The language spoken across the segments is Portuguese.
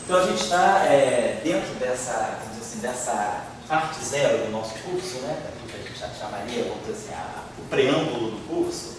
Então a gente está dentro dessa, vamos dizer assim, dessa parte zero do nosso curso, né? Aquilo que a gente chamaria, vamos dizer assim, o preâmbulo do curso.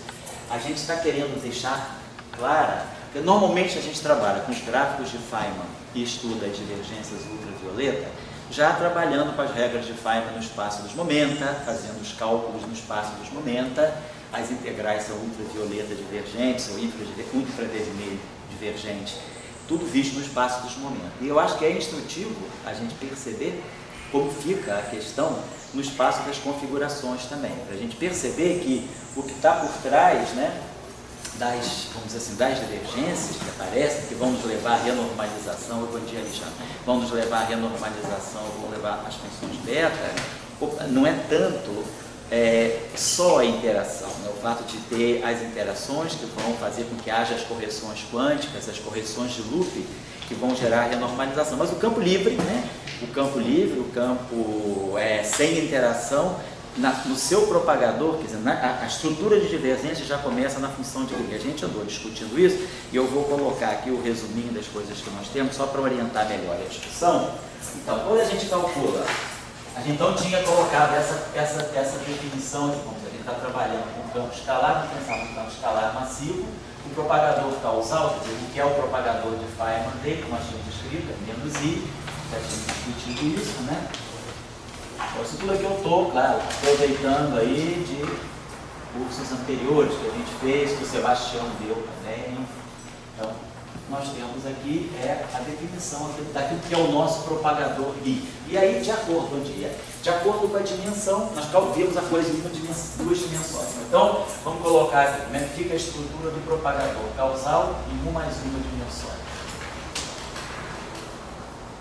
A gente está querendo deixar clara, porque normalmente a gente trabalha com os gráficos de Feynman e estuda as divergências ultravioleta, já trabalhando com as regras de Feynman no espaço dos momenta, fazendo os cálculos no espaço dos momenta, as integrais são ultravioleta divergentes, ou infravermelho divergente, tudo visto no espaço dos momentos. E eu acho que é instrutivo a gente perceber como fica a questão no espaço das configurações também, para a gente perceber que o que está por trás, né, vamos dizer assim, das divergências que aparecem, que vão nos levar à renormalização, bom dia, Alexandre, vão nos levar à renormalização, vão levar às funções beta, não é tanto só a interação, né? O fato de ter as interações que vão fazer com que haja as correções quânticas, as correções de loop, que vão gerar a renormalização. Mas o campo livre, né? O campo livre, o campo sem interação, no seu propagador, quer dizer, a estrutura de divergência já começa na função de Lie. A gente andou discutindo isso e eu vou colocar aqui o resuminho das coisas que nós temos, só para orientar melhor a discussão. Então, quando a gente calcula, a gente então tinha colocado essa definição de como a gente está trabalhando com o campo escalar, vamos pensar no campo escalar massivo, o propagador causal, quer dizer, o que é o propagador de Feynman D, como a gente escrito, é menos I, já tínhamos discutido isso, né? Então, isso tudo aqui eu estou, claro, aproveitando aí de cursos anteriores que a gente fez, que o Sebastião deu também. Então, nós temos aqui a definição daquilo que é o nosso propagador I. E aí, de acordo com a dimensão, nós vimos a coisa em duas dimensões. Então, vamos colocar aqui como é que fica a estrutura do propagador causal em 1 mais 1 dimensões.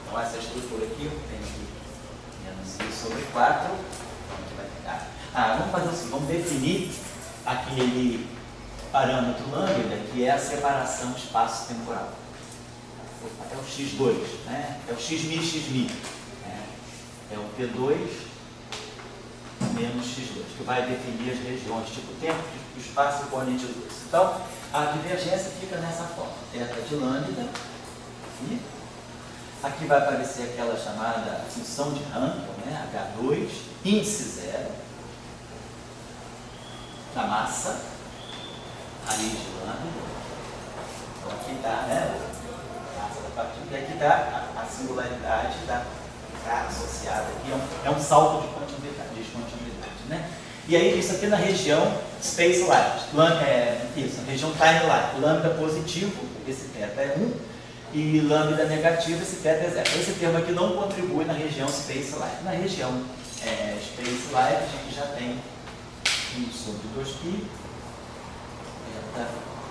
Então, essa estrutura aqui, eu tenho aqui menos I sobre 4. Então, aqui vai ficar. Vamos fazer assim, vamos definir aquele parâmetro lambda, que é a separação espaço-temporal. É o x2, né? É o xmi, é o P2 menos x2, que vai definir as regiões, tipo tempo, tipo espaço e componente 2. Então, a divergência fica nessa forma. Θ de lambda, e aqui vai aparecer aquela chamada função de Hankel, né? H2, índice zero, da massa, raiz de lambda. Então aqui está, né, a massa da partícula, e aqui está a singularidade da associada aqui, é um salto de descontinuidade, né? E aí isso aqui na região space light, isso, na região time light, lambda positivo, esse θ é 1, e lambda negativo, esse θ é 0. Esse termo aqui não contribui na região space light. Na região space light a gente já tem 1 sobre 2π,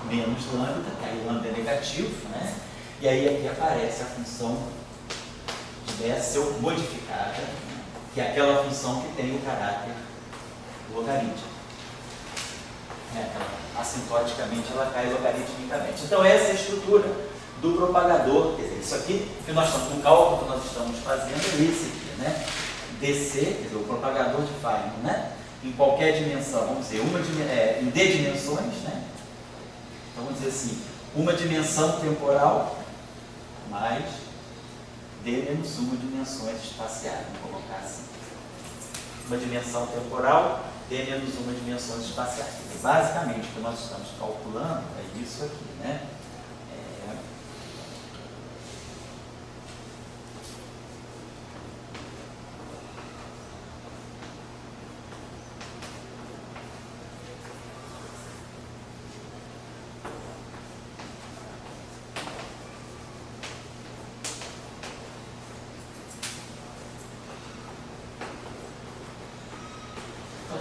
menos lambda, que aí lambda é negativo, né? E aí aqui aparece a função de Bessel modificada, que é aquela função que tem o caráter logarítmico. Assintoticamente ela cai logaritmicamente. Então essa é a estrutura do propagador, quer dizer, isso aqui que nós estamos, o cálculo que nós estamos fazendo é esse aqui, né? DC, quer dizer, o propagador de Feynman, né? Em qualquer dimensão, vamos dizer, em D dimensões, né? Então, vamos dizer assim, uma dimensão temporal mais D menos 1 dimensões espaciais, vamos colocar assim. Uma dimensão temporal, D menos 1 dimensões espaciais. E, basicamente, o que nós estamos calculando é isso aqui, né?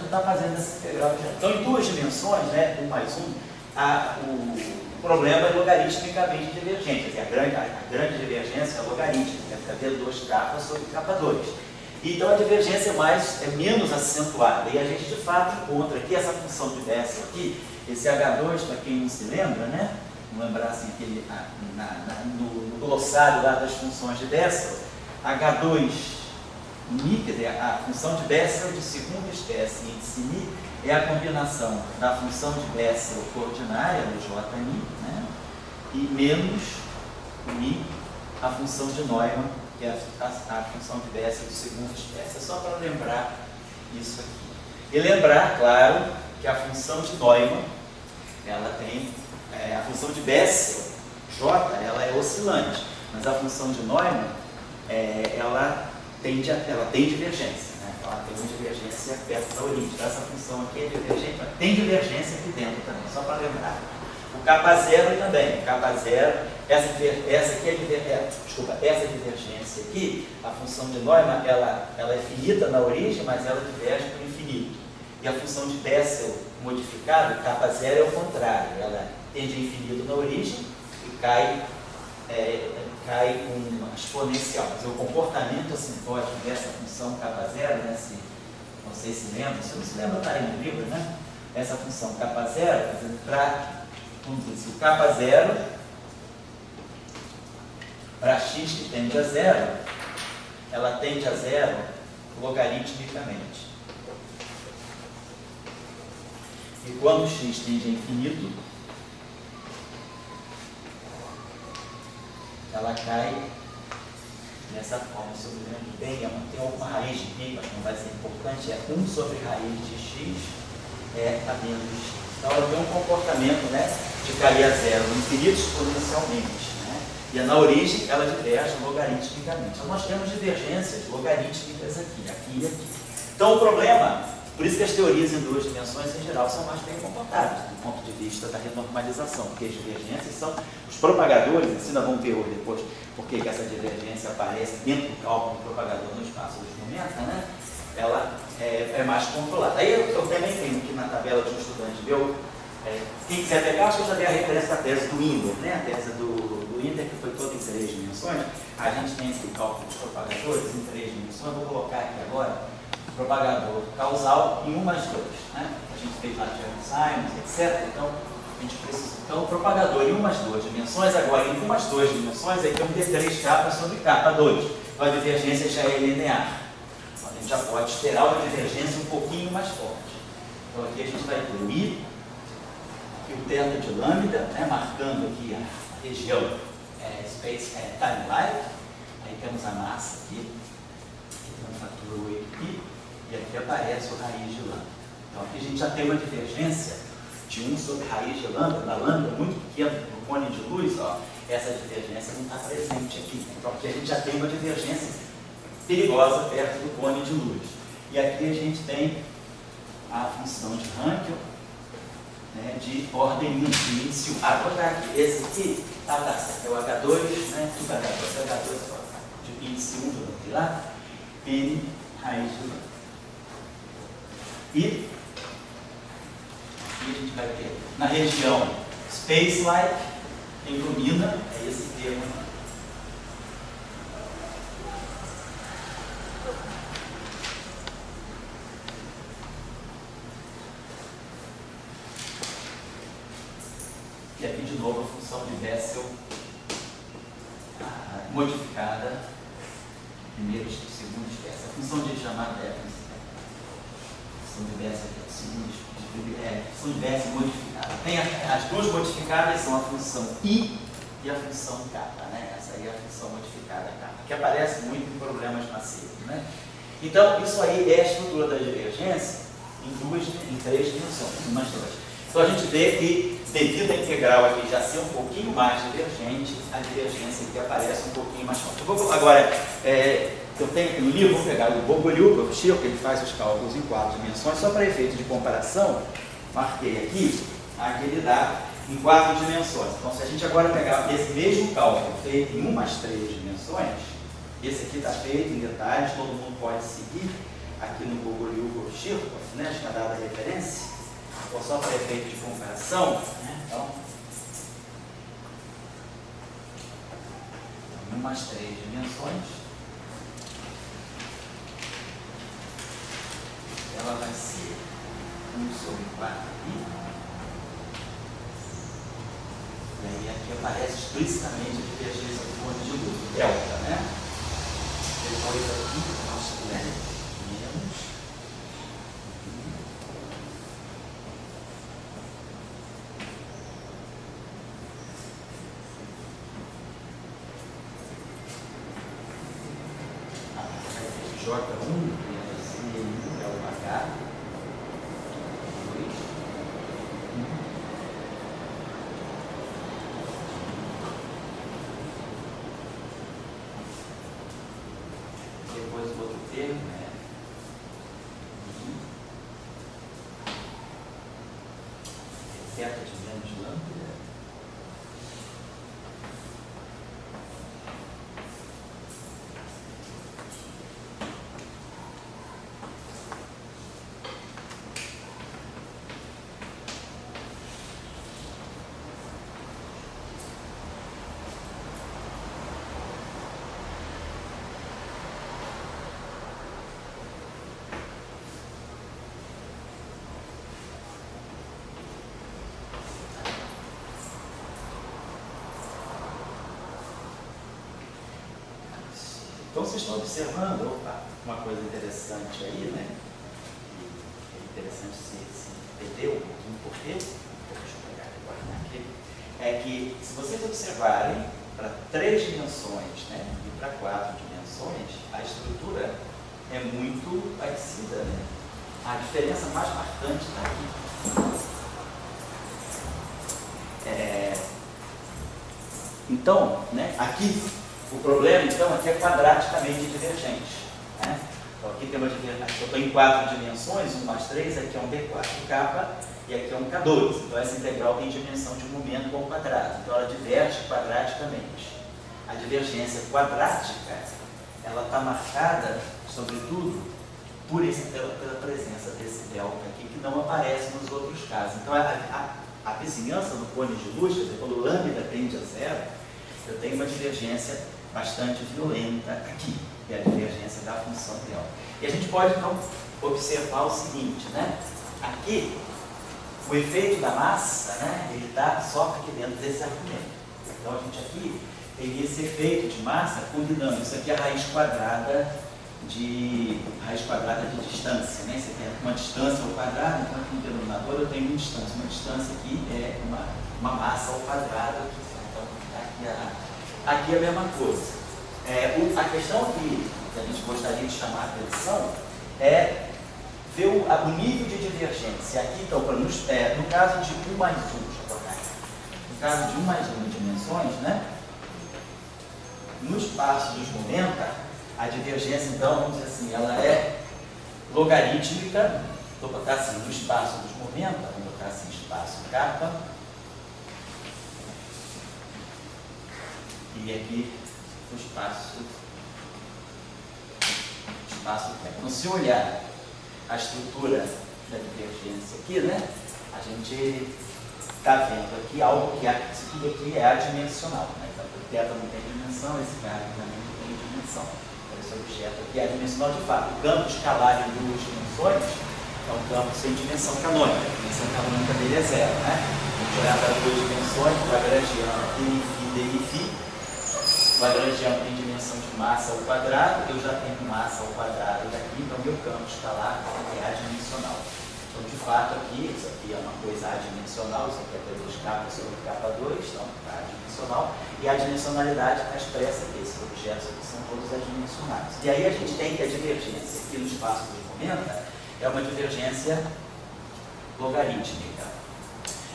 Está fazendo essa integral. Então, em 2 dimensões, né, 1 mais 1, o problema é logaritmicamente divergente. Quer dizer, a grande divergência é logarítmica, deve haver 2k sobre k2. Então, a divergência é menos acentuada. E a gente, de fato, encontra aqui essa função de Bessel aqui, esse H2, para quem não se lembra, né? Vamos lembrar assim, no glossário lá das funções de Bessel, H2 Mi, quer dizer, a função de Bessel de segunda espécie índice Mi é a combinação da função de Bessel ordinária, do JMi, né, e menos Mi a função de Neumann, que é a função de Bessel de segunda espécie. É só para lembrar isso aqui. E lembrar, claro, que a função de Neumann, ela tem, a função de Bessel, J, ela é oscilante, mas a função de Neumann, ela tem divergência, né? Ela tem uma divergência perto da origem. Então, essa função aqui é divergente, mas tem divergência aqui dentro também, só para lembrar. O K0 também, o K0, essa divergência aqui, a função de Neumann, ela é finita na origem, mas ela diverge para o infinito. E a função de Bessel modificada, K0 é o contrário, ela tende a infinito na origem e cai com uma exponencial. Mas o comportamento assintótico dessa função K0, né, não sei se lembra, se não se lembra, está aí no livro, né? Essa função K0, vamos dizer, o K0 para x que tende a zero, ela tende a zero logaritmicamente. E quando x tende a infinito, ela cai nessa forma, sobrevindo bem, tem alguma raiz de pi, mas não vai ser importante, é 1 sobre raiz de x a menos x. Então ela tem um comportamento, né, de cair a zero no infinito exponencialmente, né? E na origem ela diverge logaritmicamente. Então nós temos divergências logarítmicas aqui e aqui. Então o problema, por isso que as teorias em duas dimensões em geral são mais bem comportadas do ponto de vista da renormalização, porque as divergências são, os propagadores, ainda vão ver hoje depois porque que essa divergência aparece dentro do cálculo do propagador no espaço de momento, né? Ela é mais controlada. Aí eu também tenho aqui na tabela de um estudante meu, quem quiser pegar, acho que eu já dei a referência da tese do Inder, né? A tese do Inder, que foi toda em 3 dimensões. A gente tem esse cálculo dos propagadores em 3 dimensões. Eu vou colocar aqui agora o propagador causal em umas duas, né? A gente fez lá de Simons, etc. Então, a gente precisa. Então, o propagador em umas duas dimensões, agora em umas duas dimensões, aí tem um D3K sobre K2. Então, a divergência já é linear. Então, a gente já pode esperar uma divergência um pouquinho mais forte. Então, aqui a gente vai ter o I, aqui o θ de lambda, né? Marcando aqui a região space time life. Aí temos a massa aqui, que tem um fator 8π, e aqui aparece o raiz de lambda. Então, aqui a gente já tem uma divergência de 1 sobre raiz de lambda, da lambda muito pequena no cone de luz, ó, essa divergência não está presente aqui. Então, aqui a gente já tem uma divergência perigosa perto do cone de luz. E aqui a gente tem a função de Hankel, né, de ordem 1, de índice 1. Vou botar aqui, esse aqui, tá certo, é o H2, né, tudo H2, de índice 1, vou botar lá, N raiz de lambda. E aqui a gente vai ter, na região space-like, ilumina, é esse termo. E aqui de novo a função de Bessel modificada, primeiro e segundo espécie. A função de chamada função de Bessel função de Bessel modificada. Tem as duas modificadas são a função I e a função kappa, né? Essa aí é a função modificada kappa, que aparece muito em problemas massivos, né? Então, isso aí é a estrutura da divergência em 3 dimensões, umas duas. Então a gente vê que, devido à integral aqui já ser um pouquinho mais divergente, a divergência aqui aparece um pouquinho mais forte. Agora, eu tenho aqui no livro, vou pegar o Bogolyubov, que ele faz os cálculos em 4 dimensões, só para efeito de comparação, marquei aqui ele dá em 4 dimensões. Então, se a gente agora pegar esse mesmo cálculo feito em umas 3 dimensões, esse aqui está feito em detalhes, todo mundo pode seguir aqui no Bogolyubov, né, acho que é dada a referência. Ou só para efeito de comparação, né? Então, em umas 3 dimensões, ela vai ser 1 sobre 4π. E aí aqui aparece explicitamente a divergência do cone de luz, delta, né? Depois aqui, nós tivemos menos. J1 menos I1 é o H2. Depois o outro termo é θ de menos lambda. Então vocês estão observando, opa, uma coisa interessante aí, né? É interessante se entender um pouquinho por quê. Deixa eu pegar e guardar aqui. É que se vocês observarem para 3 dimensões, né, e para 4 dimensões, a estrutura é muito parecida, né? A diferença mais marcante está aqui. Então, né, aqui o problema, então, aqui é quadraticamente divergente. Né? Então, aqui tem uma divergência. Eu estou em 4 dimensões, 1 mais 3, aqui é um D4K e aqui é um K2. Então, essa integral tem dimensão de momento com o quadrado. Então, ela diverge quadraticamente. A divergência quadrática, ela está marcada, sobretudo, pela presença desse delta aqui, que não aparece nos outros casos. Então, a vizinhança do cone de luz, quer dizer, quando o lambda tende a zero, eu tenho uma divergência bastante violenta aqui, que é a divergência da função delta. E a gente pode, então, observar o seguinte, né? Aqui, o efeito da massa, né, ele está só aqui dentro desse argumento. Então, a gente aqui tem esse efeito de massa combinando. Isso aqui é a raiz quadrada de distância, né? Você tem uma distância ao quadrado, então aqui no denominador eu tenho uma distância. Uma distância aqui é uma massa ao quadrado. Aqui é a mesma coisa. A questão que a gente gostaria de chamar a atenção é ver o nível de divergência. Aqui, então, no caso de 1 mais 1, deixa eu colocar aqui. No caso de 1 mais 1 dimensões, né? No espaço dos momentos, a divergência, então, vamos dizer assim, ela é logarítmica. Vou botar assim, no espaço dos momentos, vamos botar assim, espaço K. E aqui o espaço tempo. Então, se olhar a estrutura da divergência aqui, né, a gente está vendo aqui algo que isso tudo aqui é adimensional. Né? Então, o θ não tem dimensão, esse cara também não tem dimensão. Então, esse objeto aqui é adimensional de fato. O campo escalar em 2 dimensões é um campo sem dimensão canônica. A dimensão canônica dele é zero. Né? Vamos olhar para 2 dimensões, o lagrangiano dφ. O lagrangiano tem dimensão de massa ao quadrado, eu já tenho massa ao quadrado daqui, então meu campo escalar é adimensional. Então, de fato, aqui, isso aqui é uma coisa adimensional, isso aqui é P2K sobre K2, então está adimensional, e a dimensionalidade está expressa aqui, esses objetos aqui são todos adimensionais. E aí a gente tem que a divergência aqui no espaço dos momentos é uma divergência logarítmica.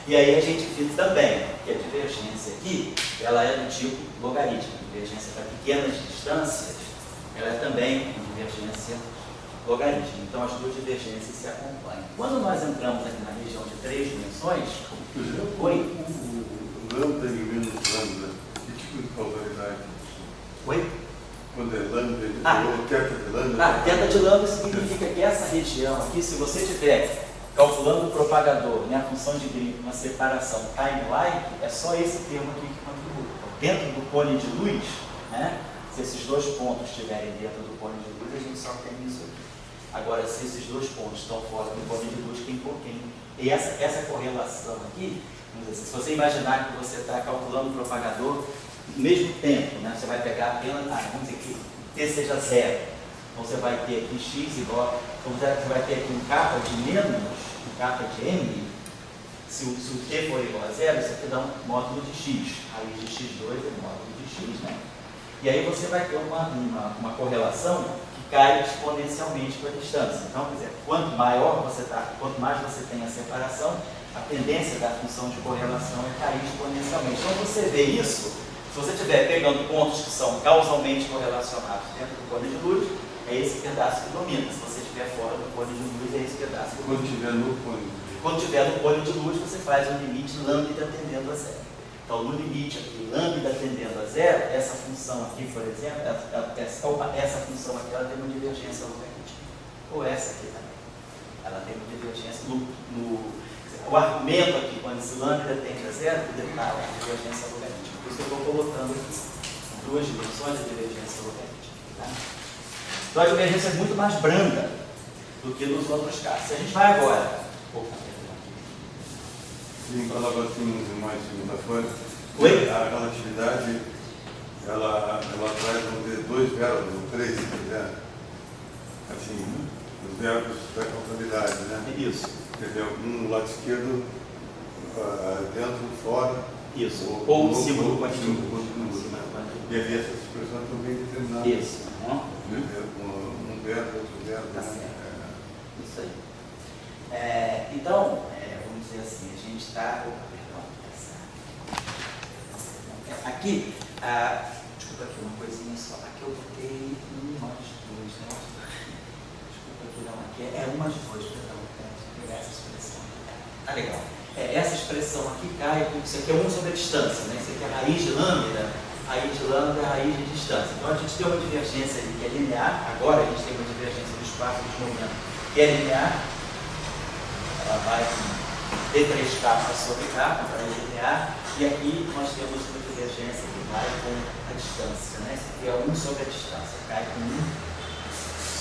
E aí a gente viu também que a divergência aqui, ela é do tipo logarítmico. A divergência para pequenas distâncias, ela é também uma divergência logarítmica. Então as duas divergências se acompanham. Quando nós entramos aqui na região de 3 dimensões, o lambda e menos lambda, que tipo de causalidade? Oi? Quando é lambda, ou θ de lambda? Θ de lambda significa que essa região aqui, se você tiver calculando o propagador, né, a função de Green, uma separação time-like, é só esse termo aqui que contribui. Dentro do cone de luz, né, se esses 2 pontos estiverem dentro do cone de luz, a gente só tem isso aqui. Agora, se esses 2 pontos estão fora do cone de luz, tem pouquinho. E essa correlação aqui, vamos dizer, se você imaginar que você está calculando o propagador no mesmo tempo, né, você vai pegar apenas, vamos dizer que T seja 0. Então você vai ter aqui x igual, você vai ter aqui um kappa de menos, um kappa de m, se o t for igual a 0, isso aqui dá um módulo de x, raiz de x2 é módulo de x, né? E aí você vai ter uma correlação que cai exponencialmente com a distância. Então, quer dizer, quanto maior você está, quanto mais você tem a separação, a tendência da função de correlação é cair exponencialmente. Então, você vê isso, se você estiver pegando pontos que são causalmente correlacionados dentro do cone de luz, é esse pedaço que domina. Se você estiver fora do cone de luz, é esse pedaço que domina. Quando estiver no cone. Quando estiver no cone de luz, você faz um limite lambda tendendo a zero. Então, no limite aqui, lambda tendendo a zero, essa função aqui, por exemplo, essa função aqui, ela tem uma divergência logarítmica. Ou essa aqui também. Ela tem uma divergência o argumento aqui, quando esse lambda tende a zero, dá uma divergência logarítmica. Por isso que eu estou colocando aqui duas dimensões de divergência logarítmica. Tá? Então, a divergência é muito mais branda do que nos outros casos. Se a gente vai agora... Sim, falava assim mais segunda-feira. Oi? A relatividade, ela traz, vamos dizer, dois verbos, ou três, se quiser. Assim, os verbos da causalidade, né? Isso. Entendeu? Um no lado esquerdo, dentro, fora. Isso. Ou símbolo com quantitativo. E ali essas expressões estão bem determinadas. Isso. Um verbo, outro verbo. Tá certo. Isso aí. Então, vamos dizer assim, a gente está... Aqui, desculpa aqui uma coisinha só. Aqui eu botei umas duas, né? Desculpa aqui não, aqui é umas duas, perdão. Vou pegar essa expressão aqui. Tá legal. Essa expressão aqui cai, isso aqui é 1 sobre a distância, né? Isso aqui é a raiz de lambda. Raiz de lambda é a raiz de distância. Então a gente tem uma divergência ali que é linear. Agora a gente tem uma divergência do espaço de momento que é linear. Ela vai D3K sobre K, para linear. E aqui nós temos uma divergência que vai com a distância, né? Isso aqui é 1 sobre a distância, cai com 1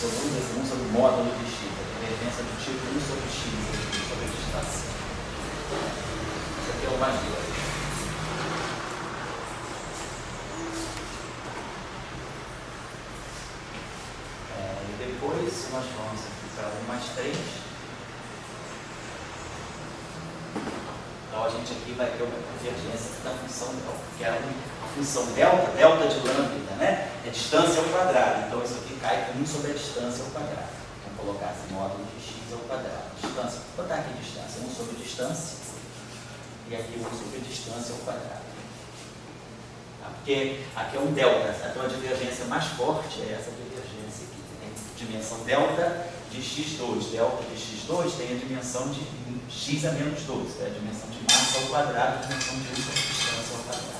sobre o módulo de x, a divergência do tipo 1 sobre x, 1 sobre a distância. Isso aqui é o mais 2. E depois nós vamos aqui para 1 mais 3. Então a gente aqui vai ter uma divergência da função delta, que é a função delta de lambda, né? É distância ao quadrado. Então isso aqui cai com 1 sobre a distância ao quadrado. Vamos colocar esse módulo de x ao quadrado. Distância, vou botar aqui distância, 1 sobre distância, e aqui 1 sobre distância ao quadrado. Tá? Porque aqui é um delta, então a divergência mais forte é essa divergência aqui, que tem dimensão delta de x2. Delta de x2 tem a dimensão de x a menos 2, é a dimensão de massa ao quadrado, a dimensão de 1 sobre distância ao quadrado.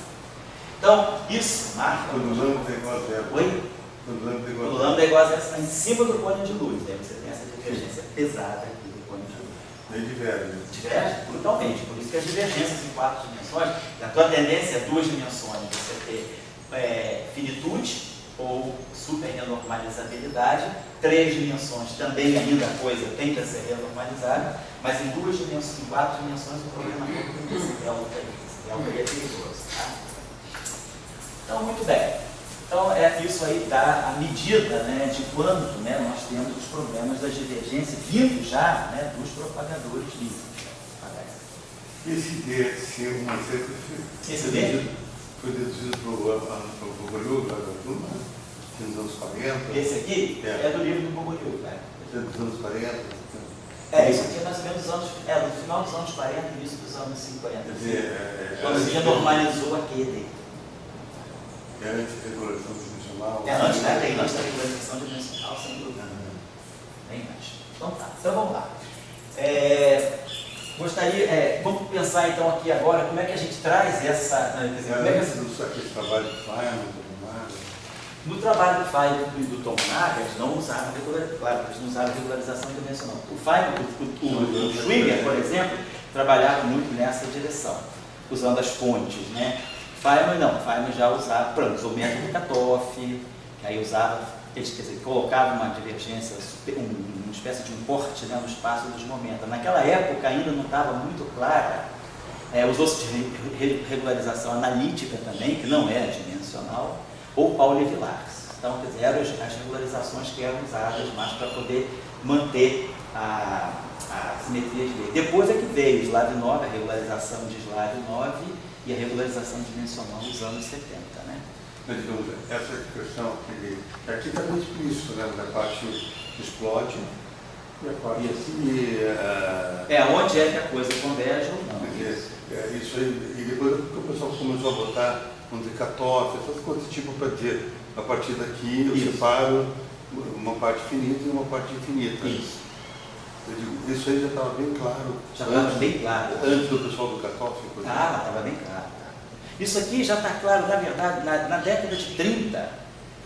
Então, isso marca... Quando o lambda é igual a zero. Oi? Quando o lambda é igual a O zero. lambda é igual a zero, está em cima do cone de luz, aí você tem essa divergência pesada aqui do cone de luz. Aí diverge. Diverge brutalmente, por isso que as divergências em 4 dimensões, a tua tendência é 2 dimensões, você ter finitude ou super renormalizabilidade, 3 dimensões também ainda a coisa tende a ser renormalizada, mas em 2 dimensões, em 4 dimensões o problema todo tem esse delta aí. Esse delta aí é perigoso, tá? Então, muito bem. Então, isso aí dá a medida, né, de quanto, né, nós temos os problemas das divergências vindos já, né, dos propagadores livres. Esse D ser uma zeta Esse D? Foi deduzido para o Bogolyub, da turma, nos anos 40. Esse aqui é do livro do Bogolyub, né? É dos anos 40. Isso aqui é mais ou menos no final dos anos 40 e início dos anos 50. Quer dizer, quando se normalizou a QD. É antes da regulação dimensional. Antes da regularização dimensional, sem dúvida. Bem antes. Então tá, então vamos lá. Vamos pensar então aqui agora como é que a gente traz essa... Esse trabalho de Feynman, no trabalho do Feynman e do Tomonaga, eles não usaram regularização dimensional. O Feynman, o Schwinger, por exemplo, trabalhava muito nessa direção, usando as fontes, né? Feynman não, Feynman já usava, pronto, usou o método Katoff, que aí usava, colocava uma divergência, uma espécie de um corte, né, no espaço dos momentos. Naquela época ainda não estava muito clara, usou-se de regularização analítica também, que não era dimensional, ou Pauli-Villars. Então, quer dizer, eram as regularizações que eram usadas mais para poder manter a simetria de lei. Depois é que veio o Slavnov, a regularização de Slavnov e a regularização dimensional dos anos 70, né? Mas, digamos, essa questão aqui está bem explícito, né? A parte explode e a parte onde é que a coisa converge ou não. Isso aí, e depois que o pessoal começou a botar, vamos dizer, cutoff, essas coisas tipo para dizer, a partir daqui eu separo uma parte finita e uma parte infinita. Isso. Eu digo, isso aí já estava bem claro. Já estava bem claro. Antes do pessoal do cutoff? Estava bem claro. Isso aqui já está claro, na verdade, na década de 30,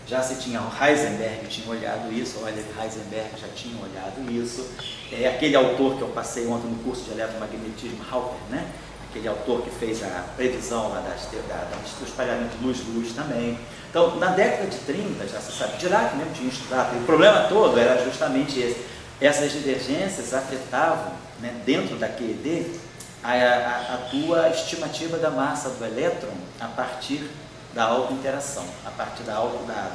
já se tinha, o Heisenberg tinha olhado isso, o Oliver Heisenberg já tinha olhado isso. Aquele autor que eu passei ontem no curso de eletromagnetismo, Hawker, né? Aquele autor que fez a previsão lá do espalhamento de luz também. Então, na década de 30, já se sabe, Dirac mesmo tinha estudado, o problema todo era justamente esse. Essas divergências afetavam, né, dentro da QED, a tua estimativa da massa do elétron a partir da autointeração, a partir da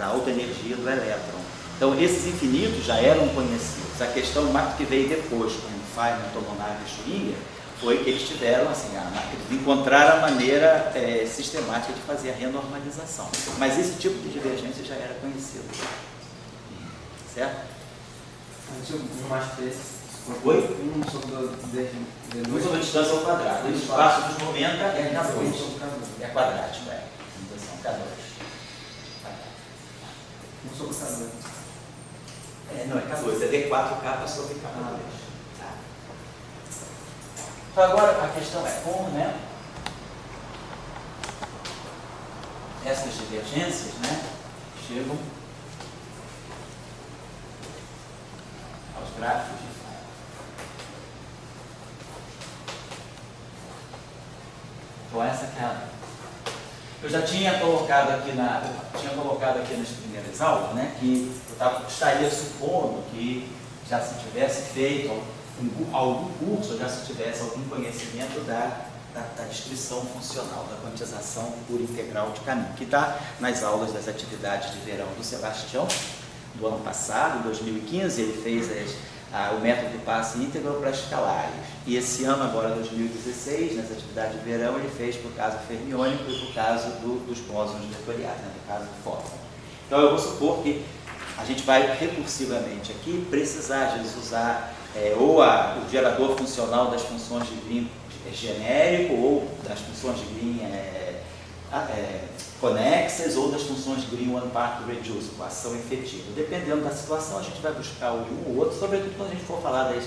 autoenergia do elétron. Então, esses infinitos já eram conhecidos. A questão que veio depois, com Feynman, Tomonaga e Schrödinger, foi que eles tiveram, assim, eles encontraram a maneira sistemática de fazer a renormalização. Mas esse tipo de divergência já era conhecido. Certo? Um mais três. Oi? Um sobre Um sobre a distância ao quadrado. O espaço dos momentos é K2. É quadrático, Fundação K2. Um sobre K2. Não, é K2. É D4K sobre K2. Então agora a questão é como, né, essas divergências, né, chegam aos gráficos de Feynman. Então essa que é a... Eu já tinha colocado aqui nas primeiras aulas, né, que eu estaria supondo que já se tivesse feito algum curso, já se tivesse algum conhecimento da descrição funcional, da quantização por integral de caminho, que está nas aulas das atividades de verão do Sebastião, do ano passado, em 2015, ele fez o método de passe íntegro para escalares. E esse ano, agora, 2016, nas atividades de verão, ele fez para o caso fermiônico e para o caso dos bósons vetoriais, né, no caso do fóton. Então, eu vou supor que a gente vai recursivamente aqui precisar de usar ou o gerador funcional das funções de Green genérico, ou das funções de Green conexas, ou das funções de Green one part reduce, com ação efetiva. Dependendo da situação, a gente vai buscar um ou outro, sobretudo quando a gente for falar das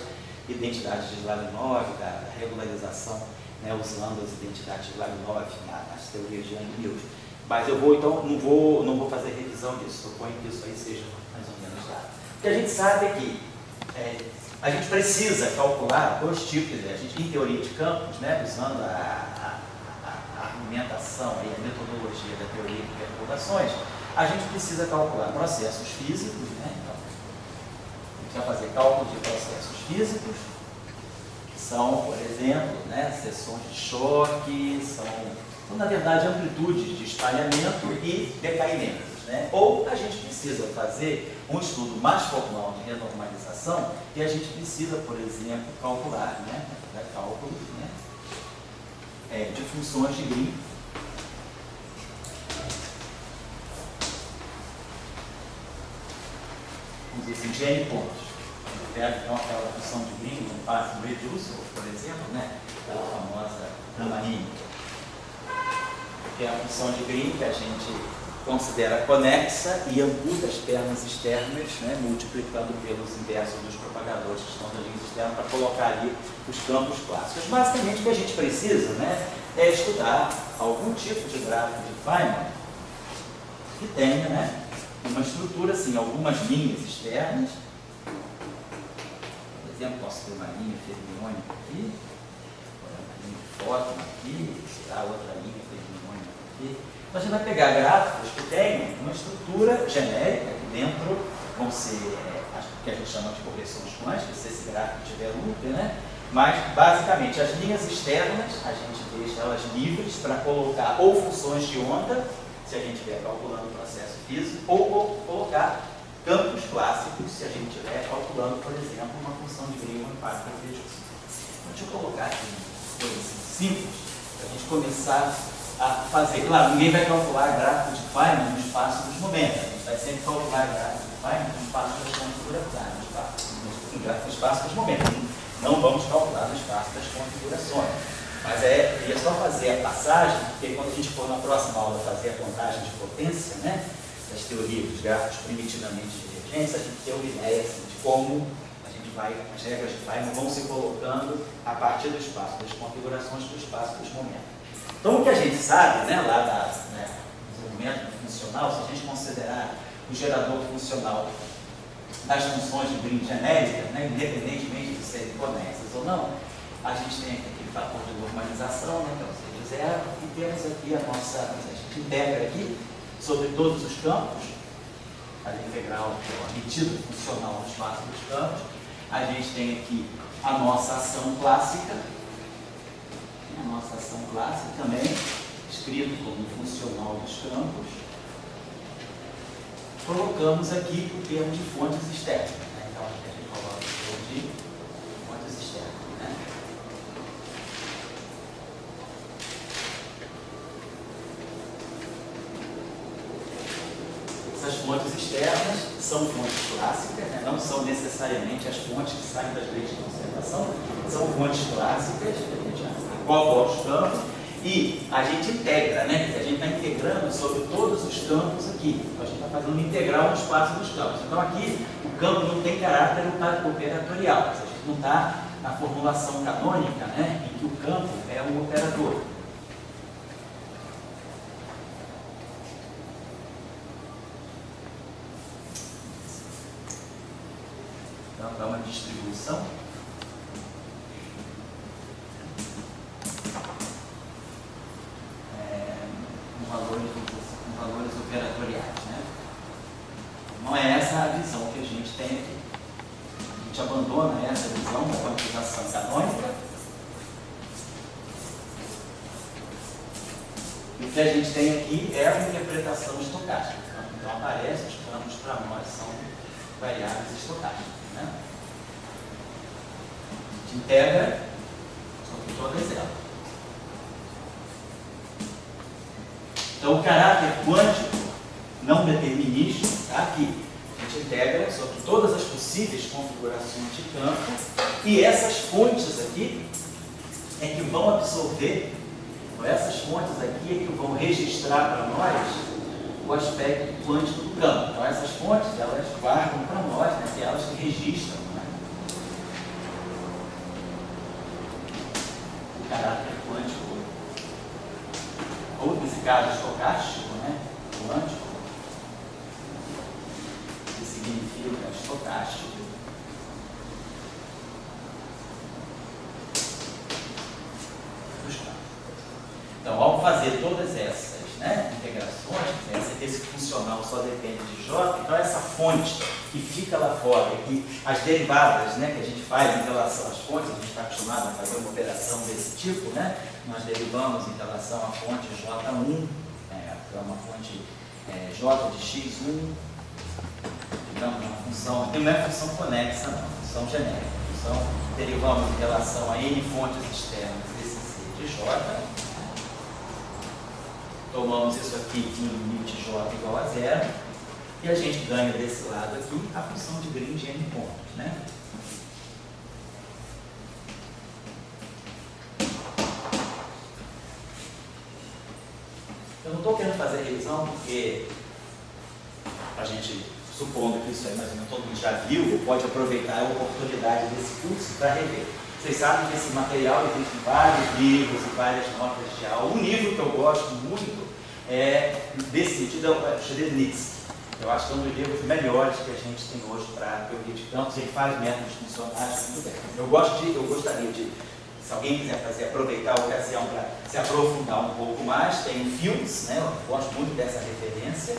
identidades de Slavnov, da regularização, né, usando as identidades de Slavnov nas teorias de Young-Mills. Mas eu vou, então, não vou fazer revisão disso, suponho que isso aí seja mais ou menos dado. O que a gente sabe é que a gente precisa calcular dois tipos, a gente, em teoria de campos, né, usando a argumentação e a metodologia da teoria de perturbações, a gente precisa calcular processos físicos, né? Então, a gente vai fazer cálculo de processos físicos, que são, por exemplo, né, seções de choque, são, na verdade, amplitudes de espalhamento e decaimentos, né? Ou a gente precisa fazer um estudo mais formal de renormalização e a gente precisa, por exemplo, calcular, né, cálculo, né, de funções de Green. Vamos dizer assim, de N pontos. A gente pega então aquela função de Green, um passo reducer, por exemplo, né, aquela famosa Ramaninho, que é a função de Green que a gente considera conexa e amputa as pernas externas, né, multiplicando pelos inversos dos propagadores que estão nas linhas externas para colocar ali os campos clássicos. Basicamente, o que a gente precisa, né, é estudar algum tipo de gráfico de Feynman que tenha, né, uma estrutura assim, algumas linhas externas. Por exemplo, posso ter uma linha fermiônica aqui, uma linha de fóton aqui, tirar outra linha fermiônica aqui. Então, a gente vai pegar gráficos que tenham uma estrutura genérica, que dentro vão ser, que a gente chama de correções quânticas, se esse gráfico tiver loop, né? Mas, basicamente, as linhas externas, a gente deixa elas livres para colocar ou funções de onda, se a gente estiver calculando o processo físico, ou colocar campos clássicos, se a gente estiver calculando, por exemplo, uma função de Green one part reduce. Então, deixa eu colocar aqui uma coisa assim, simples, para a gente começar a fazer. Claro, ninguém vai calcular gráfico de Feynman no espaço dos momentos. A gente vai sempre calcular gráfico de Feynman no espaço das configurações, no espaço dos momentos. Não vamos calcular no espaço das configurações. Mas queria só fazer a passagem, porque quando a gente for na próxima aula fazer a contagem de potência, né, das teorias dos gráficos primitivamente divergentes, a gente tem uma ideia assim, de como as regras de Feynman vão se colocando a partir do espaço das configurações para o espaço dos momentos. Então, o que a gente sabe, né, lá do desenvolvimento funcional, se a gente considerar o gerador funcional das funções de Green genéricas, né, independentemente de serem conexas ou não, a gente tem aquele fator de normalização, né, que é o C de zero, e temos aqui a gente integra aqui sobre todos os campos, a integral medida funcional no espaço dos campos. A gente tem aqui a nossa ação clássica, também, escrito como funcional dos campos. Colocamos aqui o termo de fontes externas, né? Então, aqui a gente coloca o termo de fontes externas, né? Essas fontes externas são fontes clássicas, né? Não são necessariamente as fontes que saem das leis de conservação, são fontes clássicas, a gente acopla os campos e a gente integra, né? A gente está integrando sobre todos os campos aqui. Então, a gente está fazendo uma integral no espaço dos campos. Então, aqui o campo não tem caráter operatorial, a gente não está na formulação canônica, né? Em que o campo é um operador. Então, dá uma distribuição. Com valores operatoriais, né? Não é essa a visão que a gente tem aqui. A gente abandona essa visão da quantização canônica. E o que a gente tem aqui é a interpretação estocástica. Então, aparece, os campos para nós são variáveis estocásticas, né? A gente integra sobre todas elas. Então, o caráter quântico não determinístico está aqui. A gente integra sobre todas as possíveis configurações de campo e essas fontes aqui é que vão absorver, essas fontes aqui é que vão registrar para nós o aspecto quântico do campo. Então, essas fontes, elas guardam para nós, né, que elas que registram, né, o caráter quântico, ou nesse caso estocástico, né, quântico, que significa estocástico. Então, ao fazer todas essas, né, integrações, esse funcional só depende de J, então essa fonte que fica lá fora, que as derivadas, né, que a gente faz em relação às fontes, a gente está acostumado a fazer uma operação desse tipo, né, nós derivamos em relação à fonte J1, que é uma fonte J de x1, digamos, uma função, não é função conexa, não, é função genérica. Então, derivamos em relação a n fontes externas desse C de J, tomamos isso aqui em limite J igual a zero, e a gente ganha desse lado aqui a função de Green de n pontos, né? Eu não estou querendo fazer revisão porque a gente, supondo que isso aí mais ou menos todo mundo já viu, ou pode aproveitar a oportunidade desse curso para rever. Vocês sabem que esse material existe em vários livros e várias notas de aula. Um livro que eu gosto muito é desse sentido, é o Schrednitz. Eu acho que é um dos livros melhores que a gente tem hoje para teoria de campos. Ele faz métodos funcionais muito bem. Eu gostaria de, se alguém quiser aproveitar a ocasião para se aprofundar um pouco mais, tem o Fields, né? Eu gosto muito dessa referência.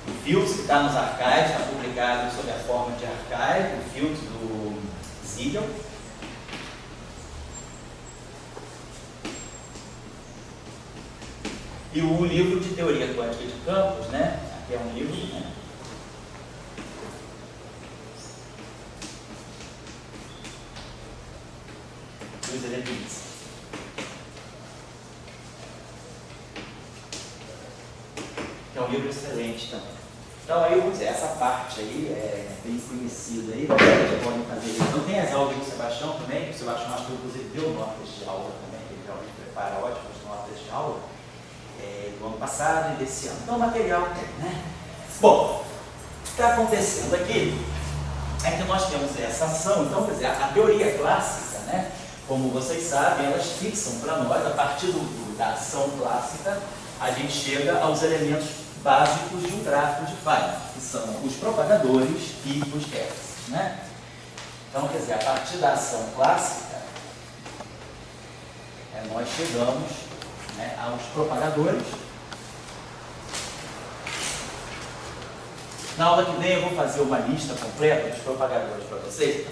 O Fields, que está nos archives, está publicado sob a forma de archive, o Fields do Ziegel. E o livro de teoria quântica de campos, né? Aqui é um livro, né? Luiz Leibniz. livro excelente também. Então aí, vamos dizer, essa parte aí é bem conhecida aí, vocês já podem fazer isso. Então tem as aulas do Sebastião também, o Sebastião acho que inclusive deu notas de aula também, ele realmente prepara ótimas notas de aula do ano passado e desse ano. Então o material tem, né? Bom, o que está acontecendo aqui é que nós temos essa ação, então, quer dizer, a teoria clássica, né? Como vocês sabem, elas fixam para nós, a partir da ação clássica, a gente chega aos elementos básicos de um gráfico de Feynman, que são os propagadores e os vértices, né? Então, quer dizer, a partir da ação clássica, nós chegamos, né, aos propagadores. Na aula que vem eu vou fazer uma lista completa dos propagadores para vocês.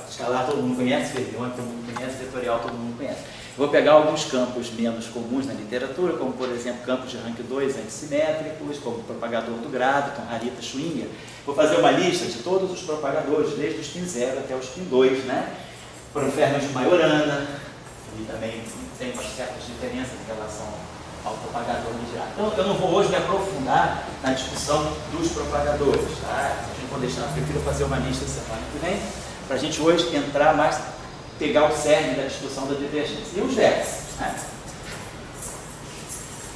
Escalar todo mundo conhece, fermiônico todo mundo conhece, vetorial todo mundo conhece. Eu vou pegar alguns campos menos comuns na literatura, como por exemplo campos de rank 2 antissimétricos, como o propagador do Graviton, Harita, Schwinger. Vou fazer uma lista de todos os propagadores, desde os spin 0 até os spin 2, né? Por inferno de Majorana, e também tem umas certas diferenças em relação ao propagador linear. Então, eu não vou hoje me aprofundar na discussão dos propagadores, tá? Se a gente for deixar, eu prefiro fazer uma lista semana que vem, para a gente hoje entrar mais, pegar o cerne da discussão da divergência. E os vértices, né?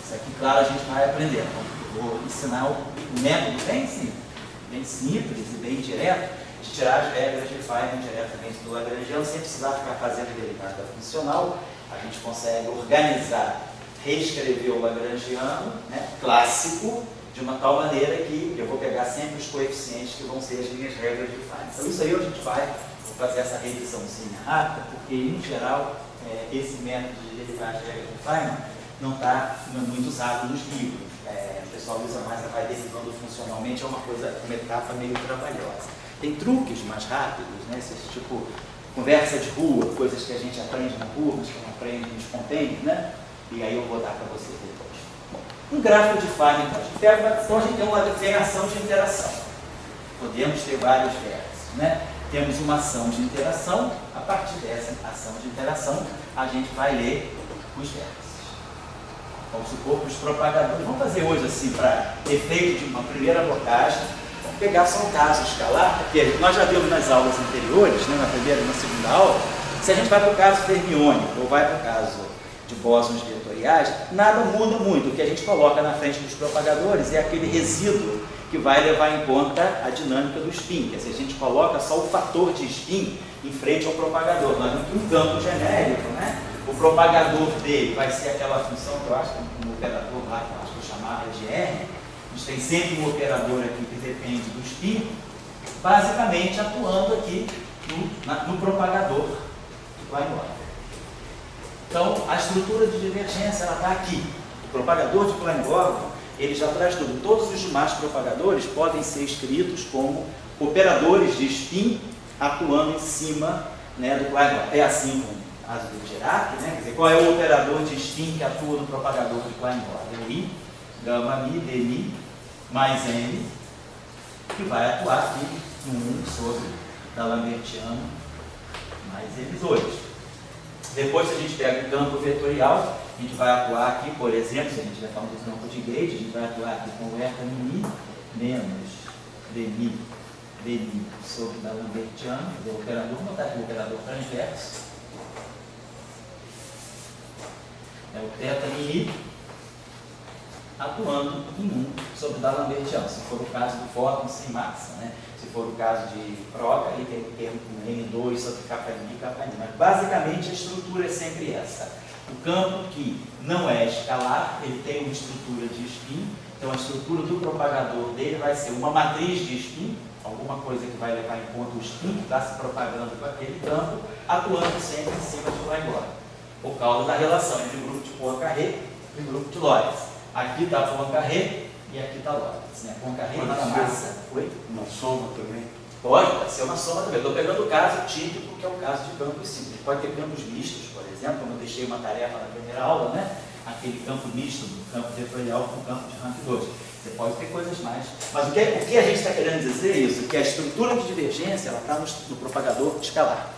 Isso aqui, claro, a gente vai aprender. Então, eu vou ensinar o método bem simples e bem direto, de tirar as regras de Feynman diretamente do Lagrangiano, sem precisar ficar fazendo derivada funcional. A gente consegue organizar, reescrever o Lagrangiano, né, clássico, de uma tal maneira que eu vou pegar sempre os coeficientes que vão ser as minhas regras de Feynman. Então isso aí a gente vai fazer essa revisãozinha rápida, porque em geral esse método de derivar as regras de Feynman não está muito usado nos livros. O pessoal usa mais a vai derivando funcionalmente, é uma etapa meio trabalhosa. Tem truques mais rápidos, né, esse tipo conversa de rua, coisas que a gente aprende na rua, mas que não aprende nos compêndios, né? E aí eu vou dar para vocês depois. Um gráfico de Feynman, então a gente tem uma ação de interação. Podemos ter vários vértices, né? Temos uma ação de interação, a partir dessa ação de interação, a gente vai ler os vértices. Vamos supor que os propagadores, vamos fazer hoje assim, para efeito de uma primeira abordagem, vamos pegar só um caso escalar, porque nós já vimos nas aulas anteriores, né, na primeira e na segunda aula, se a gente vai para o caso fermiônico ou vai para o caso de bósons vetoriais, nada muda muito. O que a gente coloca na frente dos propagadores é aquele resíduo que vai levar em conta a dinâmica do spin. Quer dizer, a gente coloca só o fator de spin em frente ao propagador. Nós temos um campo genérico, né? O propagador dele vai ser aquela função que eu acho que um operador lá, que eu acho que eu chamava de R. A gente tem sempre um operador aqui que depende do spin, basicamente atuando aqui no propagador que vai embora. Então, a estrutura de divergência está aqui. O propagador de Klein-Gordon, ele já traz tudo. Todos os demais propagadores podem ser escritos como operadores de spin atuando em cima, né, do Klein-Gordon. É assim com o caso do Dirac, né? Quer dizer, qual é o operador de spin que atua no propagador de Klein-Gordon? É o I, gama mi, dmi, mais m, que vai atuar aqui no 1 sobre D'Alembertiano mais M2. Depois, se a gente pega o campo vetorial, a gente vai atuar aqui, por exemplo, se a gente vai falar do campo de Gauge, a gente vai atuar aqui com o eta mi menos dmi sobre D'Alembertiano, o operador, vou botar aqui o operador transverso, é o θ mi atuando em 1 sobre D'Alembertiano, se for o caso do fóton sem massa, né? Se for o caso de Proca, ele tem o termo com N2 sobre K'I e K'I. Mas basicamente a estrutura é sempre essa. O campo que não é escalar, ele tem uma estrutura de spin, então a estrutura do propagador dele vai ser uma matriz de spin, alguma coisa que vai levar em conta o spin que está se propagando com aquele campo, atuando sempre em cima de Klein-Gordon, por causa da relação entre o grupo de Poincaré e o grupo de Lorentz. Aqui está Poincaré e aqui está Lorentz. Né? Poincaré está na massa. Oi? Uma soma também? Pode ser uma soma também. Estou pegando o caso típico, que é o caso de campos simples. Pode ter campos mistos, por exemplo, como eu deixei uma tarefa na primeira aula, né? Aquele campo misto do campo vetorial com o campo de rank 2. Você pode ter coisas mais. Mas o que a gente está querendo dizer é isso, que a estrutura de divergência está no propagador escalar.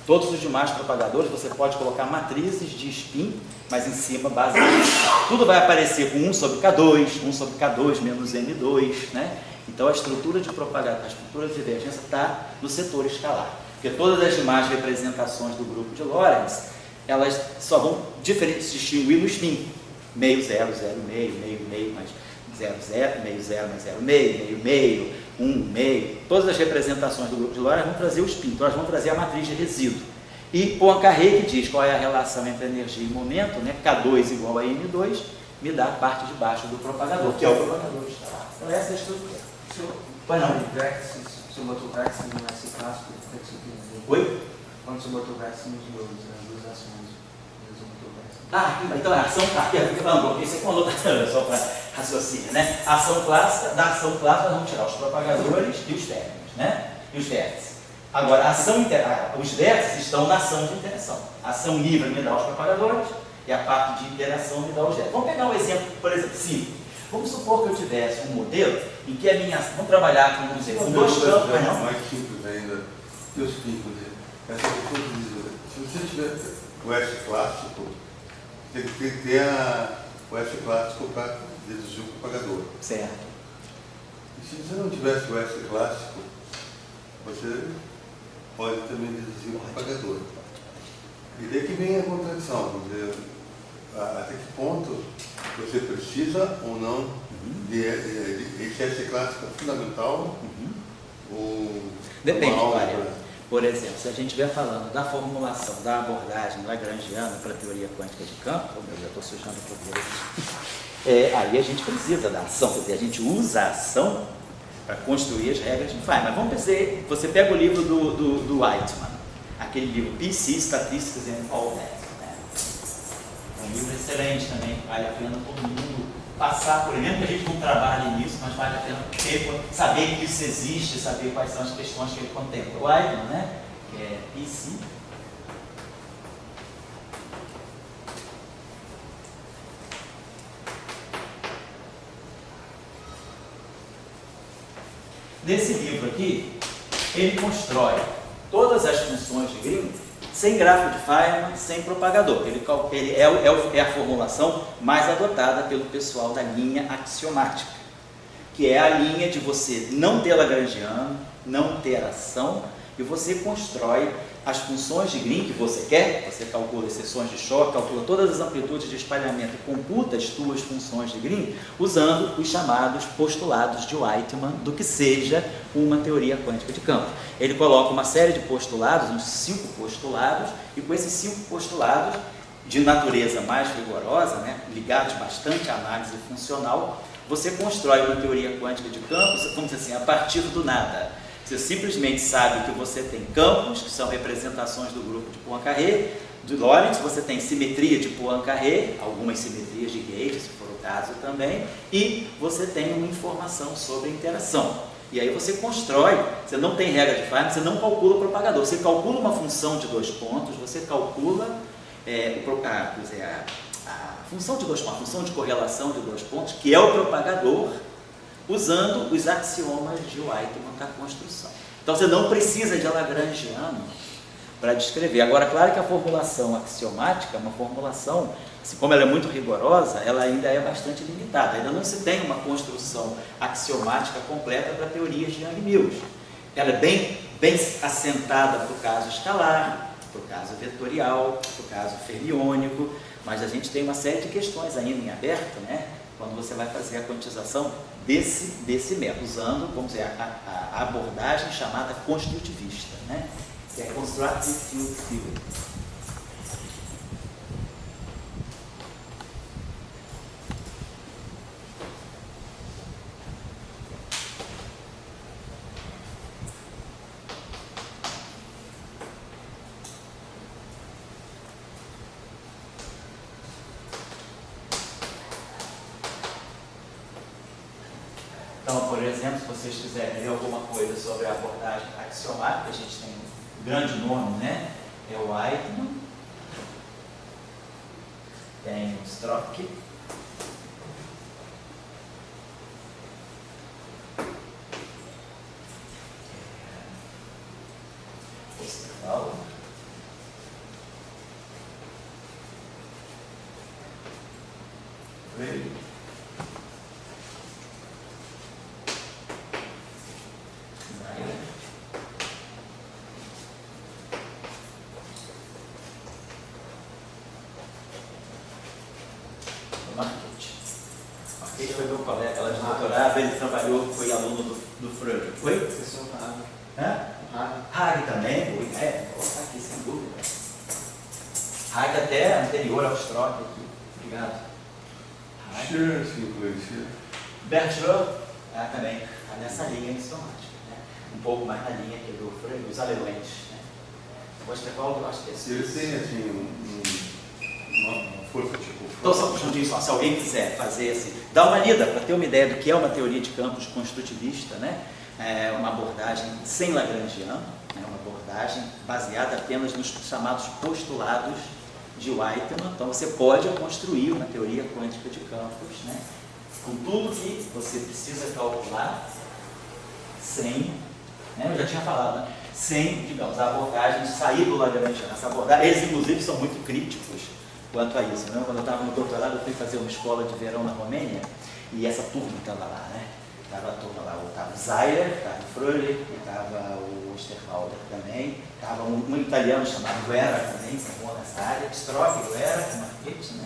Todos os demais propagadores você pode colocar matrizes de spin, mas em cima, basicamente, tudo vai aparecer com 1 sobre K2, 1 sobre K2 menos M2, né? Então a estrutura de propagação, a estrutura de divergência está no setor escalar. Porque todas as demais representações do grupo de Lorentz, elas só vão distinguir no spin. Meio, zero, zero, meio, mais zero, zero, meio, zero, mais zero, meio, meio. Todas as representações do grupo de Lorentz vão trazer o spin, então elas vão trazer a matriz de resíduo. E Poincaré, que diz qual é a relação entre energia e momento, né? K2 igual a M2, me dá a parte de baixo do propagador, que é o propagador escalar. Então essa é a estrutura. Pois não. Se eu boto o vértice no S clássico, o que é que isso quer dizer? Oi? Quando você botou o vértice nos dois, nas duas ações, eu botou o vértice. Então a ação clássica, isso é com outra só para raciocínio, né? A ação clássica, da ação clássica nós vamos tirar os propagadores e os términos, né? E os vértices. Agora, os vértices estão na ação de interação. A ação livre me dá os propagadores e a parte de interação me dá os vértices. Vamos pegar um exemplo, por exemplo, simples. Vamos supor que eu tivesse um modelo em que a minha ação, vamos trabalhar com, com dois campos, mas não. Mais simples ainda, eu explico. Essa questão se você tiver o S clássico, tem que ter o S clássico para deduzir o propagador. Certo. E se você não tivesse o S clássico, você pode também deduzir o propagador. E daí que vem a contradição, quer dizer, até que ponto você precisa ou não de esse S clássico é fundamental ou depende, uma aula Mário. Por exemplo, se a gente estiver falando da formulação da abordagem lagrangiana para a teoria quântica de campo, eu já estou sujando o cabelo, aí a gente precisa da ação, quer dizer, a gente usa a ação para construir as regras de Feynman. Mas vamos dizer, você pega o livro do Whiteman, aquele livro PC, Statistics and All That. Né? É um livro excelente também, vale a pena todo mundo passar por ele, mesmo que a gente não trabalhe nisso, mas vale a pena saber que isso existe, saber quais são as questões que ele contempla. O Whiteman, né? Que é PC. Nesse livro aqui, ele constrói todas as funções de Green sem grafo de Feynman, sem propagador. Ele é a formulação mais adotada pelo pessoal da linha axiomática, que é a linha de você não ter lagrangiano, não ter ação, e você constrói as funções de Green que você quer, você calcula exceções de choque, calcula todas as amplitudes de espalhamento e computa as suas funções de Green usando os chamados postulados de Whiteman do que seja uma teoria quântica de campo. Ele coloca uma série de postulados, uns 5 postulados, e com esses 5 postulados de natureza mais rigorosa, né, ligados bastante à análise funcional, você constrói uma teoria quântica de campos, vamos dizer assim, a partir do nada. Você simplesmente sabe que você tem campos, que são representações do grupo de Poincaré, de Lorentz, você tem simetria de Poincaré, algumas simetrias de Gauge, se for o caso também, e você tem uma informação sobre a interação. E aí você constrói, você não tem regra de Feynman, você não calcula o propagador, você calcula uma função de 2 pontos, você calcula a função de 2 pontos, a função de correlação de 2 pontos, que é o propagador, usando os axiomas de Whiteman da construção. Então você não precisa de lagrangiano para descrever. Agora, claro que a formulação axiomática é uma formulação, assim, como ela é muito rigorosa, ela ainda é bastante limitada. Ainda não se tem uma construção axiomática completa para teorias de Young-Mills. Ela é bem assentada para o caso escalar, para o caso vetorial, para o caso fermiônico, mas a gente tem uma série de questões ainda em aberto, né? Quando você vai fazer a quantização desse método, usando, vamos dizer, a abordagem chamada construtivista, né? Que é Constructive Field Theory. Então, por exemplo, se vocês quiserem ler alguma coisa sobre a abordagem axiomática, a gente tem um grande nome, né? É o Whiteman, tem o Strock, Osterwald, doutorado, ele trabalhou, foi aluno do Fröhlich. Foi? Professor Hag. Hã? Hag. Hag também, boa ideia, vou colocar aqui sem dúvida. Hag até anterior ao Strock aqui. Obrigado. Scher se influencia. Bertrand também está nessa linha missionática, né? Um pouco mais na linha que do Fröhlich, os alemães. Né? O Osterwald, eu acho que é Se eles têm assim, uma força tipo. Então, só puxando isso, se alguém quiser fazer assim, dá uma lida para ter uma ideia do que é uma teoria de campos construtivista, né? É uma abordagem sem Lagrangiano, né? Uma abordagem baseada apenas nos chamados postulados de Whiteman. Então, você pode construir uma teoria quântica de campos, né? Com tudo que você precisa calcular, sem, né? Eu já tinha falado, né? Sem, digamos, a abordagem de sair do Lagrangiano. Essa abordagem, eles inclusive são muito críticos quanto a isso, né? Quando eu estava no doutorado, eu fui fazer uma escola de verão na Romênia e essa turma estava lá, né? Estava a turma lá, estava o Zeyer, estava o Fröhlich, estava o Osterwalder também, estava um italiano chamado Guerra também, que é bom nessa área, Strock, Guerra, Marchetti, né?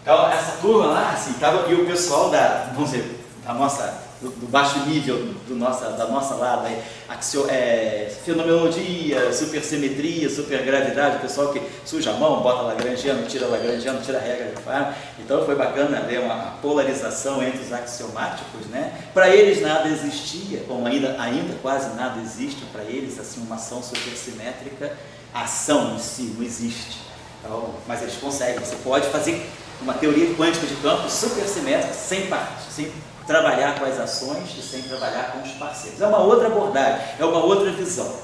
Então, essa turma lá, assim, estava aqui o pessoal vamos dizer, da nossa, do baixo nível da nossa lado, fenomenologia, supersimetria, supergravidade, o pessoal que suja a mão, bota Lagrangiano, tira regra de Feynman. Então foi bacana ver uma polarização entre os axiomáticos, né? Para eles nada existia, como ainda quase nada existe para eles, assim, uma ação supersimétrica, a ação em si não existe. Então, mas eles conseguem, você pode fazer uma teoria quântica de campos supersimétrica sem partes, sem trabalhar com as ações e sem trabalhar com os parceiros. É uma outra abordagem, é uma outra visão.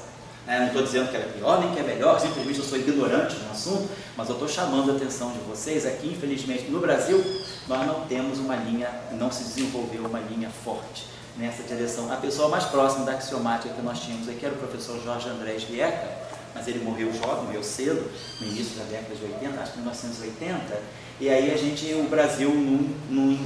Não estou dizendo que ela é pior nem que é melhor, simplesmente eu sou ignorante no assunto, mas eu estou chamando a atenção de vocês aqui, infelizmente, no Brasil, nós não temos uma linha, não se desenvolveu uma linha forte nessa direção. A pessoa mais próxima da axiomática que nós tínhamos aqui era o professor Jorge Andrés Vieca, mas ele morreu jovem, morreu cedo, no início da década de 80, acho que 1980, e aí o Brasil não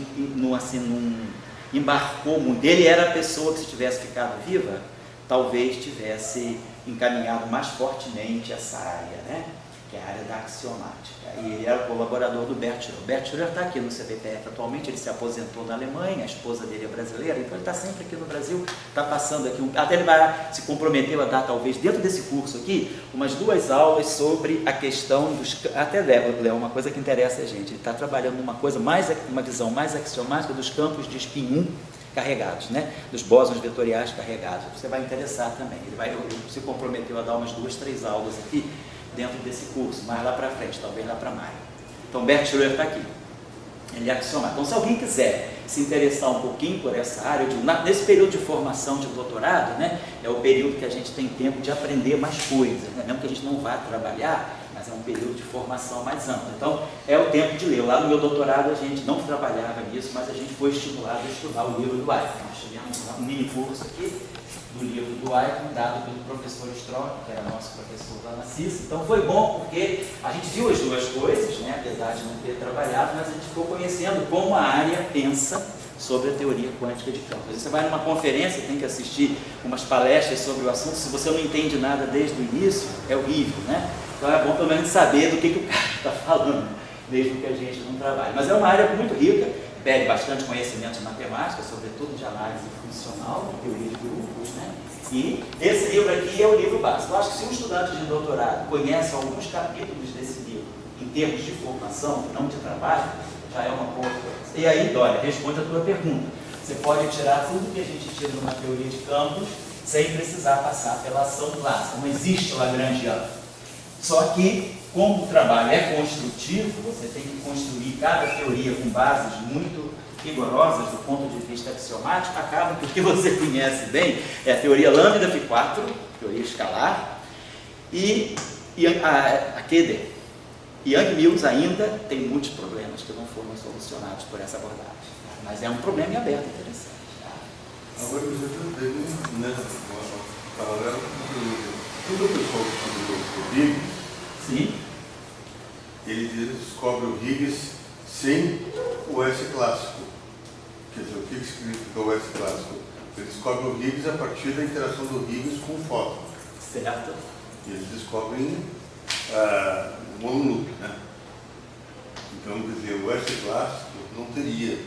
embarcou muito. Ele era a pessoa que, se tivesse ficado viva, talvez tivesse encaminhado mais fortemente essa área, né? Que é a área da axiomática. E ele era colaborador do Bert Schroer. Bert Schroer está aqui no CBPF atualmente, ele se aposentou na Alemanha, a esposa dele é brasileira, então ele está sempre aqui no Brasil, está passando aqui, até ele se comprometeu a dar, talvez, dentro desse curso aqui, umas 2 aulas sobre a questão dos... Até Léo, uma coisa que interessa a gente, ele está trabalhando uma visão mais axiomática dos campos de spin 1 carregados, né? Dos bósons vetoriais carregados. Você vai interessar também. Ele se comprometeu a dar umas 2, 3 aulas aqui, dentro desse curso, mais lá para frente, talvez lá para maio. Então, Bert Schroer está aqui. Ele é axiomático. Então, se alguém quiser se interessar um pouquinho por essa área, nesse período de formação de doutorado, né, é o período que a gente tem tempo de aprender mais coisas, né? Mesmo que a gente não vá trabalhar, mas é um período de formação mais ampla. Então, é o tempo de ler. Lá no meu doutorado, a gente não trabalhava nisso, mas a gente foi estimulado a estudar o livro do Whiteman. Nós tivemos um mini curso aqui, do livro do Whiteman, dado pelo professor Strock, que era nosso professor lá na CIS. Então foi bom porque a gente viu as duas coisas, né? Apesar de não ter trabalhado, mas a gente ficou conhecendo como a área pensa sobre a teoria quântica de campos. Você vai numa conferência, tem que assistir umas palestras sobre o assunto, se você não entende nada desde o início, é horrível, né? Então é bom pelo menos saber do que o cara está falando, mesmo que a gente não trabalhe. Mas é uma área muito rica, pede bastante conhecimento de matemática, sobretudo de análise funcional, de teoria de grupos, né? E esse livro aqui é o livro básico. Eu acho que se um estudante de doutorado conhece alguns capítulos desse livro, em termos de formação, não de trabalho, já é uma boa coisa. E aí, Dória, responde a tua pergunta. Você pode tirar tudo que a gente tira numa teoria de campos sem precisar passar pela ação clássica. Não existe Lagrangiano. Só que, como o trabalho é construtivo, você tem que construir cada teoria com bases muito rigorosas do ponto de vista axiomático, acaba que o que você conhece bem é a teoria lambda φ4, teoria escalar, e a Keder. Young-Mills ainda tem muitos problemas que não foram solucionados por essa abordagem, mas é um problema em aberto interessante. Agora você teve, né, um paralelo com todo o pessoal que estudou o Higgs. Sim. Ele descobre o Higgs sem o S clássico. Quer dizer, o que significa o S clássico? Ele descobre o Higgs a partir da interação do Higgs com o fóton. Certo. E eles descobrem um loop, né? Então, quer dizer, o S clássico não teria.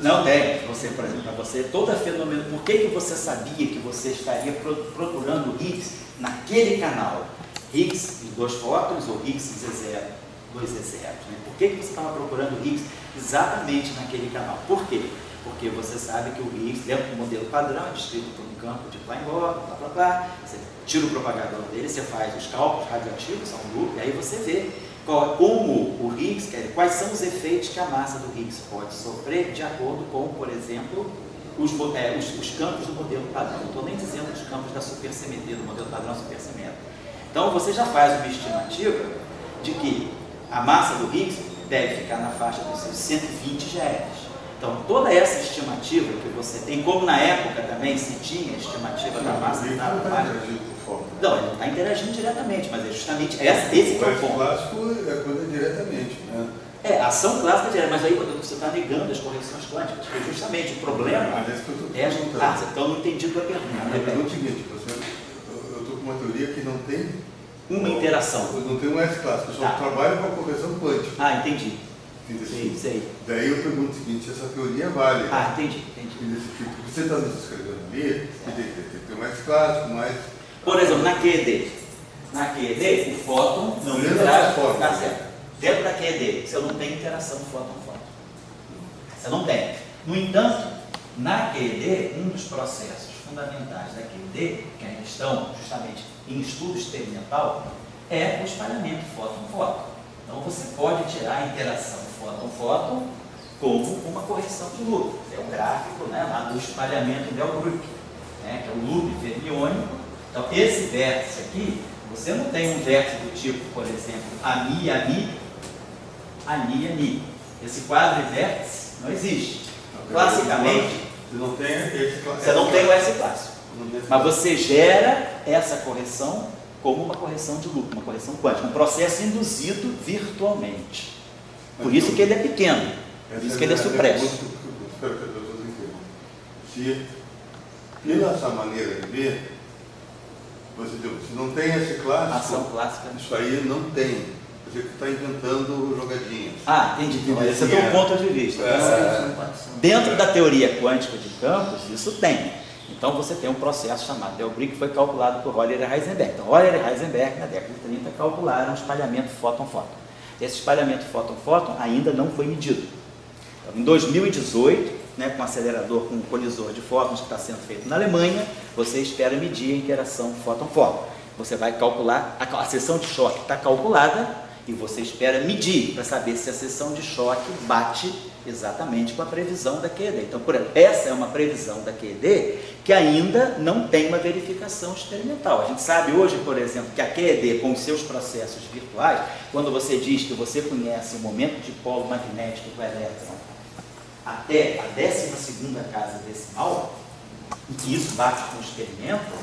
Não tem. Você, por exemplo, para você, toda fenômeno. Por que você sabia que você estaria procurando Higgs naquele canal? Higgs em 2 fótons ou Higgs em Z0, 2 Z0. Né? Por que você estava procurando Higgs exatamente naquele canal? Por quê? Porque você sabe que o Higgs, dentro do modelo padrão, é descrito por um campo de Klein-Bor, blá blá blá. Você tira o propagador dele, você faz os cálculos radioativos, são um loop, e aí você vê como o Higgs, quais são os efeitos que a massa do Higgs pode sofrer de acordo com, por exemplo, os campos do modelo padrão. Não estou nem dizendo os campos da supersimetria, do modelo padrão supersimétrico. Então você já faz uma estimativa de que a massa do Higgs deve ficar na faixa dos seus 120 GeV. Então toda essa estimativa que você tem, como na época também se tinha a estimativa da massa da não, ele não está interagindo diretamente, mas é justamente esse que é o ponto. O clássico é coisa diretamente, né? É, a ação clássica é direta, mas aí você está negando as correções quânticas, porque justamente o problema Mas é isso que eu estou perguntando. Então eu não entendi a tua pergunta. A pergunta é o seguinte, eu estou com uma teoria que não tem uma interação. Não tem um S clássico, eu só trabalho com a correção quântica. Ah, entendi. Entendeu? Sei. Daí eu pergunto o seguinte, se essa teoria é válida. Ah, entendi. Porque você está nos escrevendo ali, tem que ter um S clássico, mais... Por exemplo, na QED. Na QED, o fóton não interage com a certo. Dentro da QED, você não tem interação fóton-fóton. Você não tem. No entanto, na QED, um dos processos fundamentais da QED, que ainda estão justamente em estudo experimental, é o espalhamento fóton-fóton. Então você pode tirar a interação fóton-fóton como uma correção de loop. É o gráfico, né, lá do espalhamento Delbruck, né, que é o loop fermiônico. Então esse vértice aqui, você não tem um vértice do tipo, por exemplo, Ami, Ami, Ani, Ani. Esse quadro de vértice não existe. Classicamente, você não tem o S clássico. Mas você gera essa correção como uma correção de loop, uma correção quântica, um processo induzido virtualmente. Por isso que ele é pequeno, por isso que ele é supresso. Espero que as pessoas entendam. Se, pela essa maneira de ver, se não tem esse clássico, ação clássica, isso aí não tem. Você que está inventando jogadinhas. Ah, entendi. Então, esse é o teu ponto de vista. Dentro da teoria quântica de campos, isso tem. Então você tem um processo chamado Delbruck, que foi calculado por Roller e Heisenberg. Então Roller e Heisenberg, na década de 30, calcularam o espalhamento fóton-fóton. Esse espalhamento fóton-fóton ainda não foi medido. Então, em 2018, né, com um acelerador, com um colisor de fótons que está sendo feito na Alemanha, você espera medir a interação fóton-fóton. Você vai calcular, a seção de choque está calculada, e você espera medir para saber se a seção de choque bate exatamente com a previsão da QED. Então, por exemplo, essa é uma previsão da QED que ainda não tem uma verificação experimental. A gente sabe hoje, por exemplo, que a QED, com os seus processos virtuais, quando você diz que você conhece o momento de polo magnético do elétron até a 12ª casa decimal, e que isso bate com o experimento,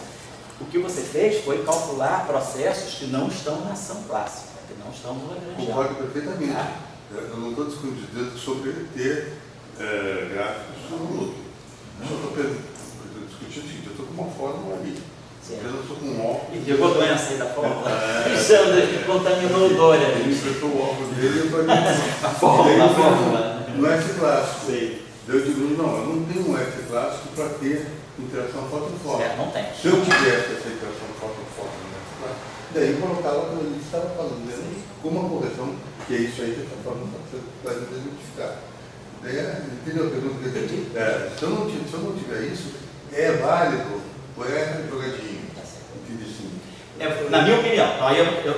o que você fez foi calcular processos que não estão na ação clássica. Não estamos lagrangianos. Concordo perfeitamente. Eu não estou discutindo sobre ter gráficos no loop. Eu estou discutindo o seguinte, eu estou com uma fórmula ali. Eu estou com um óculos. E pegou doença aí da fórmula? Alexandre, que contaminou o Dória. Eu estou o óculos dele e eu estou ali. A fórmula. No S clássico. Sei. Eu digo, não, eu não tenho um S clássico para ter interação fóton-fóton. Não tem. Se eu tivesse essa interação fóton-fóton, daí eu colocava o que ele estava falando, né? Como uma correção, que é isso aí que essa forma vai identificar. Entendeu a pergunta que eu entendi? Se eu não tiver isso, é válido ou é jogadinho? Entendi sim. Na minha opinião,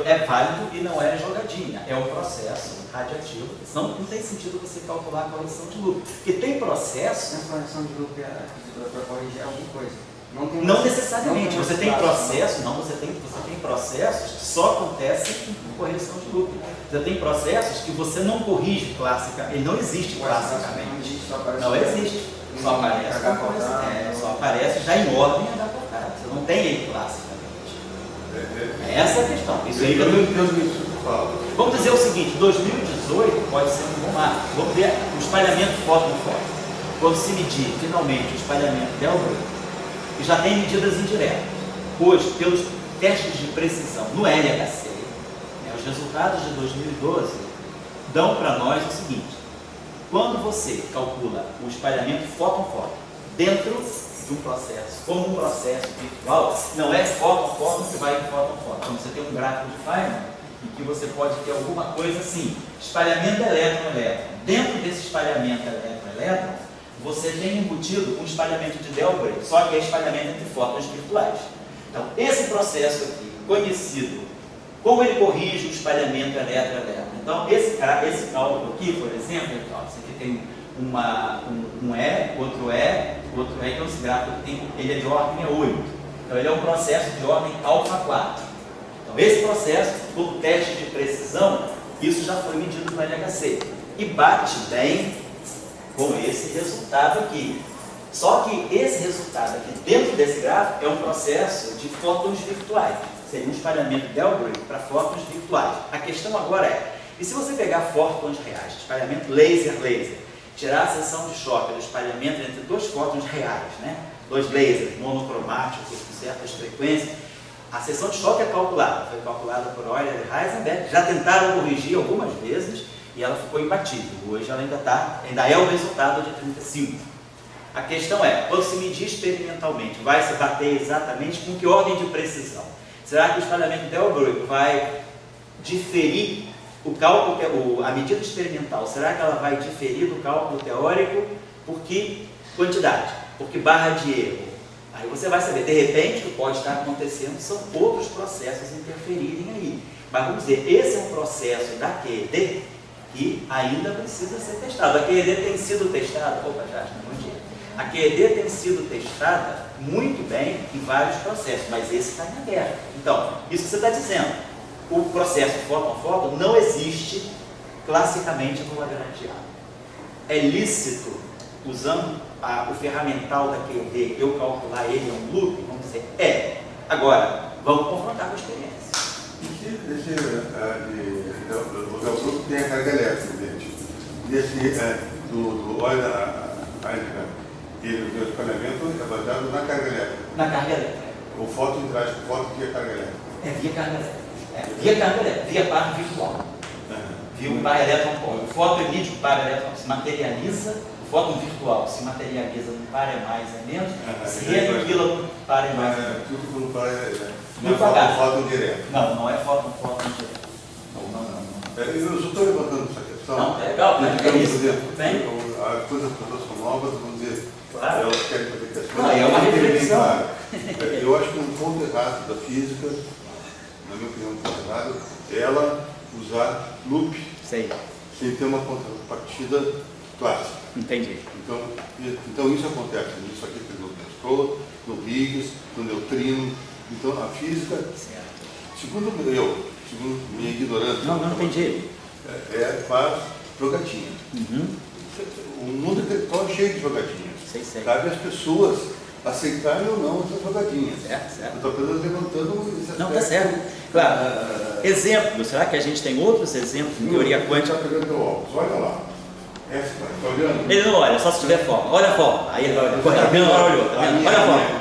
é válido e não é jogadinha, é um processo radioativo. Não tem sentido você calcular a correção de loop. Porque tem processo. A correção de loop é para corrigir alguma coisa. Não necessariamente, você tem processo, você tem processos que só acontecem com correção de loop. Você tem processos que você não corrige classicamente, ele não existe classicamente. Não existe. Só aparece já em ordem adaptada. Você não tem ele classicamente. Essa é a questão. Isso aí eu não entendo isso que fala. Vamos dizer o seguinte, 2018 pode ser um bom marco. Vamos ver o espalhamento fóton-fóton. Quando se medir finalmente o espalhamento Delbruck, e já tem medidas indiretas. Hoje, pelos testes de precisão no LHC, os resultados de 2012 dão para nós o seguinte: quando você calcula o espalhamento fóton-fóton dentro de um processo, como um processo virtual, não é fóton-fóton que vai em fóton-fóton. Então você tem um gráfico de Feynman em que você pode ter alguma coisa assim, espalhamento elétron-elétron. Dentro desse espalhamento elétron-elétron, você tem embutido um espalhamento de Delbray, só que é espalhamento entre fótons virtuais. Então, esse processo aqui, conhecido, como ele corrige o espalhamento elétron-elétron. Então, esse cálculo aqui, por exemplo, então, esse aqui tem um E, outro E, então esse gráfico ele é de ordem 8. Então, ele é um processo de ordem alfa 4. Então, esse processo, por teste de precisão, isso já foi medido no LHC. E bate bem com esse resultado aqui. Só que esse resultado aqui, dentro desse gráfico, é um processo de fótons virtuais. Seria um espalhamento Delbray para fótons virtuais. A questão agora é, e se você pegar fótons reais, espalhamento laser-laser, tirar a seção de choque do espalhamento entre dois fótons reais, né? Dois lasers monocromáticos com certas frequências, a seção de choque é calculada, foi calculada por Euler e Heisenberg, já tentaram corrigir algumas vezes e ela ficou imbatível. Hoje ela ainda é o resultado de 35. A questão é, quando se medir experimentalmente, vai se bater exatamente com que ordem de precisão? Será que o espalhamento Delbray vai diferir o cálculo, a medida experimental? Será que ela vai diferir do cálculo teórico? Por que quantidade? Por que barra de erro? Aí você vai saber, de repente, o que pode estar acontecendo são outros processos interferirem aí. Mas vamos dizer, esse é um processo da QED que ainda precisa ser testado. A QED tem sido testada, bom dia. A QED tem sido testada muito bem em vários processos, mas esse está em aberto. Então, isso que você está dizendo, o processo fóton-fóton não existe classicamente no Lagrangiano. É lícito, usando o ferramental da QED, eu calcular ele em um loop? Vamos dizer, é. Agora, vamos confrontar com a experiência. O Delbray tem a carga elétrica, gente. Do Heisenberg, o espalhamento é baseado na carga elétrica. Na carga elétrica. O fóton interage com o fóton via carga elétrica. É via carga elétrica. Via carga elétrica, via par virtual. Via o par elétron. O fóton emite, o par elétron se materializa, o fóton virtual se materializa no par é mais, é menos, se reaniquila no par é mais. Tudo por um par é não é fóton direto. Não é fóton direto. Não. Eu só estou levantando essa questão. Não, é legal, né? É isso. Bem. As coisas são novas, vamos dizer, claro. Elas querem fazer questões. Não, é uma reflexão. Claro. Eu acho que um ponto errado da física, na minha opinião, um ponto errado, é ela usar loop sem ter uma contrapartida clássica. Entendi. Então isso acontece nisso aqui no Nestor, no Higgs, no neutrino. Então a física, segundo minha ignorância, não entendi. faz jogatinha. O mundo intelectual é cheio de jogadinhas. Sei. Cabe às pessoas aceitarem ou não essas jogadinhas. Certo. Eu estou apenas levantando esse aspecto. Não, está certo. Claro. Exemplos, será que a gente tem outros exemplos de teoria quântica? Está pegando teu óculos, olha lá. Está olhando? Ele não olha, só se tiver forma. Olha a forma. Aí ele vai olhar. Agora olhou, tá vendo? Olha a forma.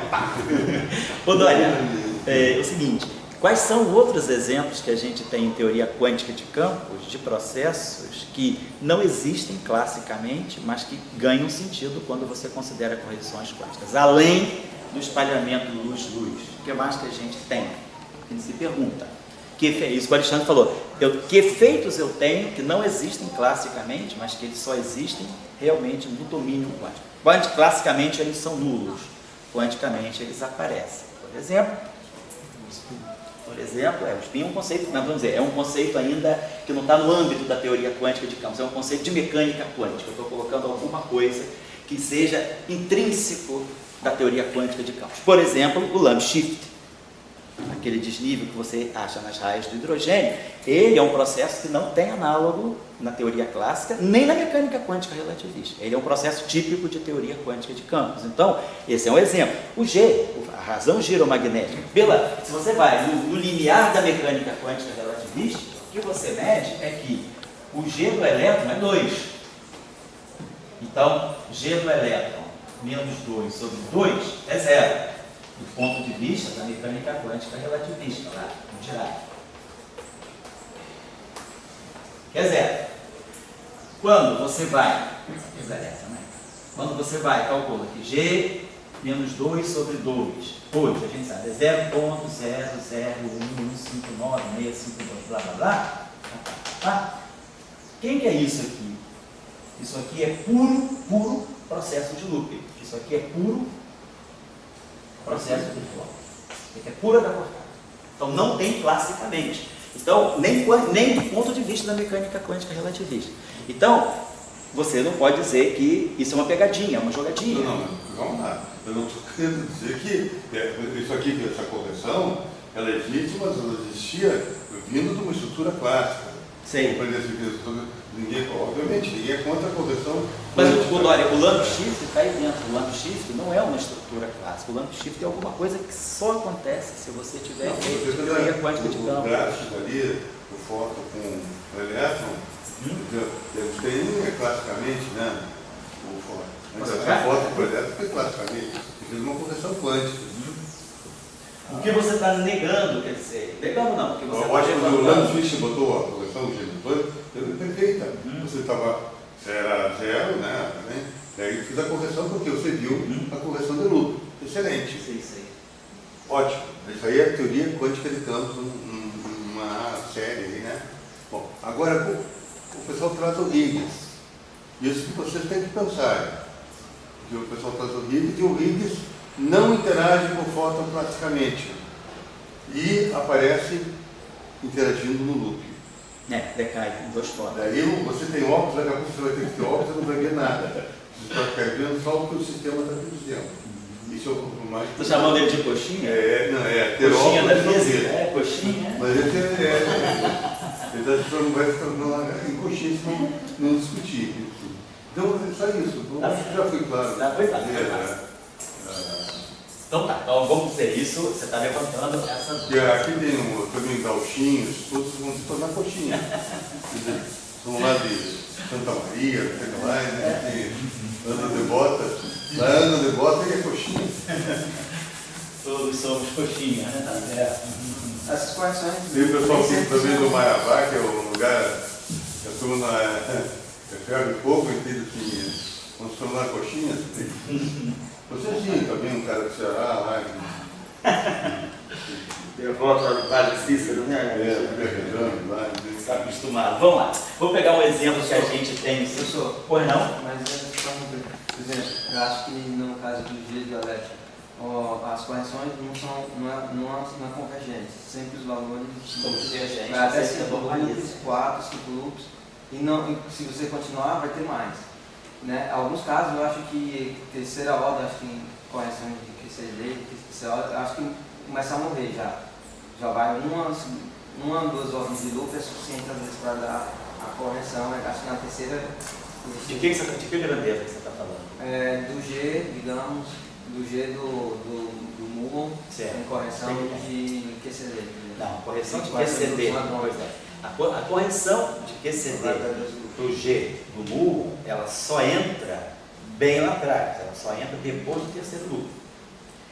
Ô, Dória, é o seguinte, quais são outros exemplos que a gente tem em teoria quântica de campos, de processos que não existem classicamente, mas que ganham sentido quando você considera correções quânticas, além do espalhamento luz-luz? O que mais que a gente tem? A gente se pergunta. Isso que o Alexandre falou. Que efeitos eu tenho que não existem classicamente, mas que eles só existem realmente no domínio quântico. Classicamente eles são nulos, quanticamente eles aparecem. Por exemplo, o spin é um conceito, vamos dizer, é um conceito ainda que não está no âmbito da teoria quântica de campos, é um conceito de mecânica quântica. Eu estou colocando alguma coisa que seja intrínseco da teoria quântica de campos. Por exemplo, o Lamb shift, aquele desnível que você acha nas raias do hidrogênio, ele é um processo que não tem análogo na teoria clássica, nem na mecânica quântica relativista. Ele é um processo típico de teoria quântica de campos. Então, esse é um exemplo. O G, a razão giromagnética, se você vai no limiar da mecânica quântica relativista, o que você mede é que o G do elétron é 2. Então, G do elétron menos 2 sobre 2 é 0. Do ponto de vista da mecânica quântica relativista, lá no Dirac. Que é 0. Quando você vai, quando você vai, calcula que G menos 2 sobre 2, hoje a gente sabe, é 0,00159,652, blá blá blá, tá? Quem que é isso aqui? Isso aqui é puro processo de loop. Isso aqui é puro processo virtual. Isso aqui é pura da portada. Então não tem classicamente. Então, nem do ponto de vista da mecânica quântica relativista. Então, você não pode dizer que isso é uma pegadinha, é uma jogadinha. Não, vamos lá. Eu não estou querendo dizer que isso aqui, essa correção, ela existe, mas ela existia vindo de uma estrutura clássica. Sei. Obviamente, ninguém é contra a correção. Mas, Dória, o lamp shift está aí dentro. O lamp shift não é uma estrutura clássica. O lamp shift é alguma coisa que só acontece se você tiver teoria quântica de campo. O gráfico ali, o fóton com o elétron, eles têm classicamente, né? O fóton. Mas a fóton com o elétron foi classicamente. Fez uma correção quântica. O que você está negando, quer dizer, negando não, porque você eu acho que o Landfish botou a correção do G2, foi perfeita. Você estava, era 0, né? Daí fiz a correção porque você viu a correção de loop. Excelente. Sim. Ótimo. Isso aí é a teoria quântica de campos, uma série aí, né? Bom, agora o pessoal traz o Higgs. Isso que vocês têm que pensar. Que o pessoal traz o Higgs e o Higgs não interage com o fóton praticamente e aparece interagindo no loop. Decai em 2 fótons. Daí você tem óculos, daqui a pouco você vai ter que ter óculos e não vai ver nada. Você está vendo só o que o sistema está produzindo. Isso é o mais. Estou chamando ele de coxinha? Ter coxinha óculos da física? Coxinha. Mas ele não vai se tornar em coxinha se não discutir. Então, é só isso. Já foi claro. Já foi claro. Então tá, então vamos dizer isso, você está levantando essa dúvida. Aqui tem também gauchinhos, todos vão se tornar coxinha. São lá de Santa Maria, não sei lá, né? Ana de Bota. Lá Ana de Bota e é coxinha. Todos somos coxinha, né? Tá certo. Essas correções. Tem o pessoal que também do Marabá, que é um lugar que a turma ferro e fogo, entende assim, vamos se tornar coxinha. Você sim, também um cara do Ceará lá. Eu volto ao Padre Cícero, né? Lá. Está acostumado. Vamos lá. Vou pegar um exemplo que a gente tem. Professor, Pois não? mas por exemplo, eu acho que no caso do G do elétrico, as correções não é convergente. Sempre os valores São divergentes. vai até Sempre 5 normaliza. loops, 4, 5 loops. E se você continuar, vai ter mais. Né? Alguns casos eu acho que terceira ordem, acho que em correção de QCD, terceira ordem, acho que começa a morrer já. Já vai uma, 2 ordens de loop é suficiente às vezes para dar a correção. Acho que na terceira. De que grandeza que você está falando? Do G, digamos, do G do Muon, em correção de QCD. Não, correção de QCD. Pois é. A correção de QCD do G do Muon, ela só entra bem lá atrás, ela só entra depois do terceiro loop.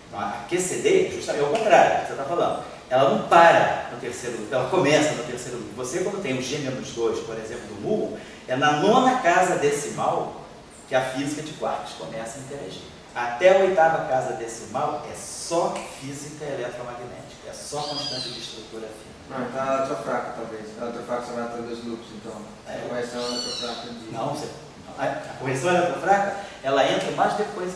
Então, a QCD, justamente é o contrário que você está falando. Ela não para no terceiro loop, ela começa no terceiro loop. Você, quando tem o G-2, por exemplo, do Muon, é na 9ª casa decimal que a física de quarks começa a interagir. Até a 8ª casa decimal é só física eletromagnética, é só constante de estrutura fina. Não, então a eletrofraca talvez. A eletrofraca só vai até 2 loops, então. A correção eletrofraca de. Não, a correção eletrofraca, ela entra mais depois.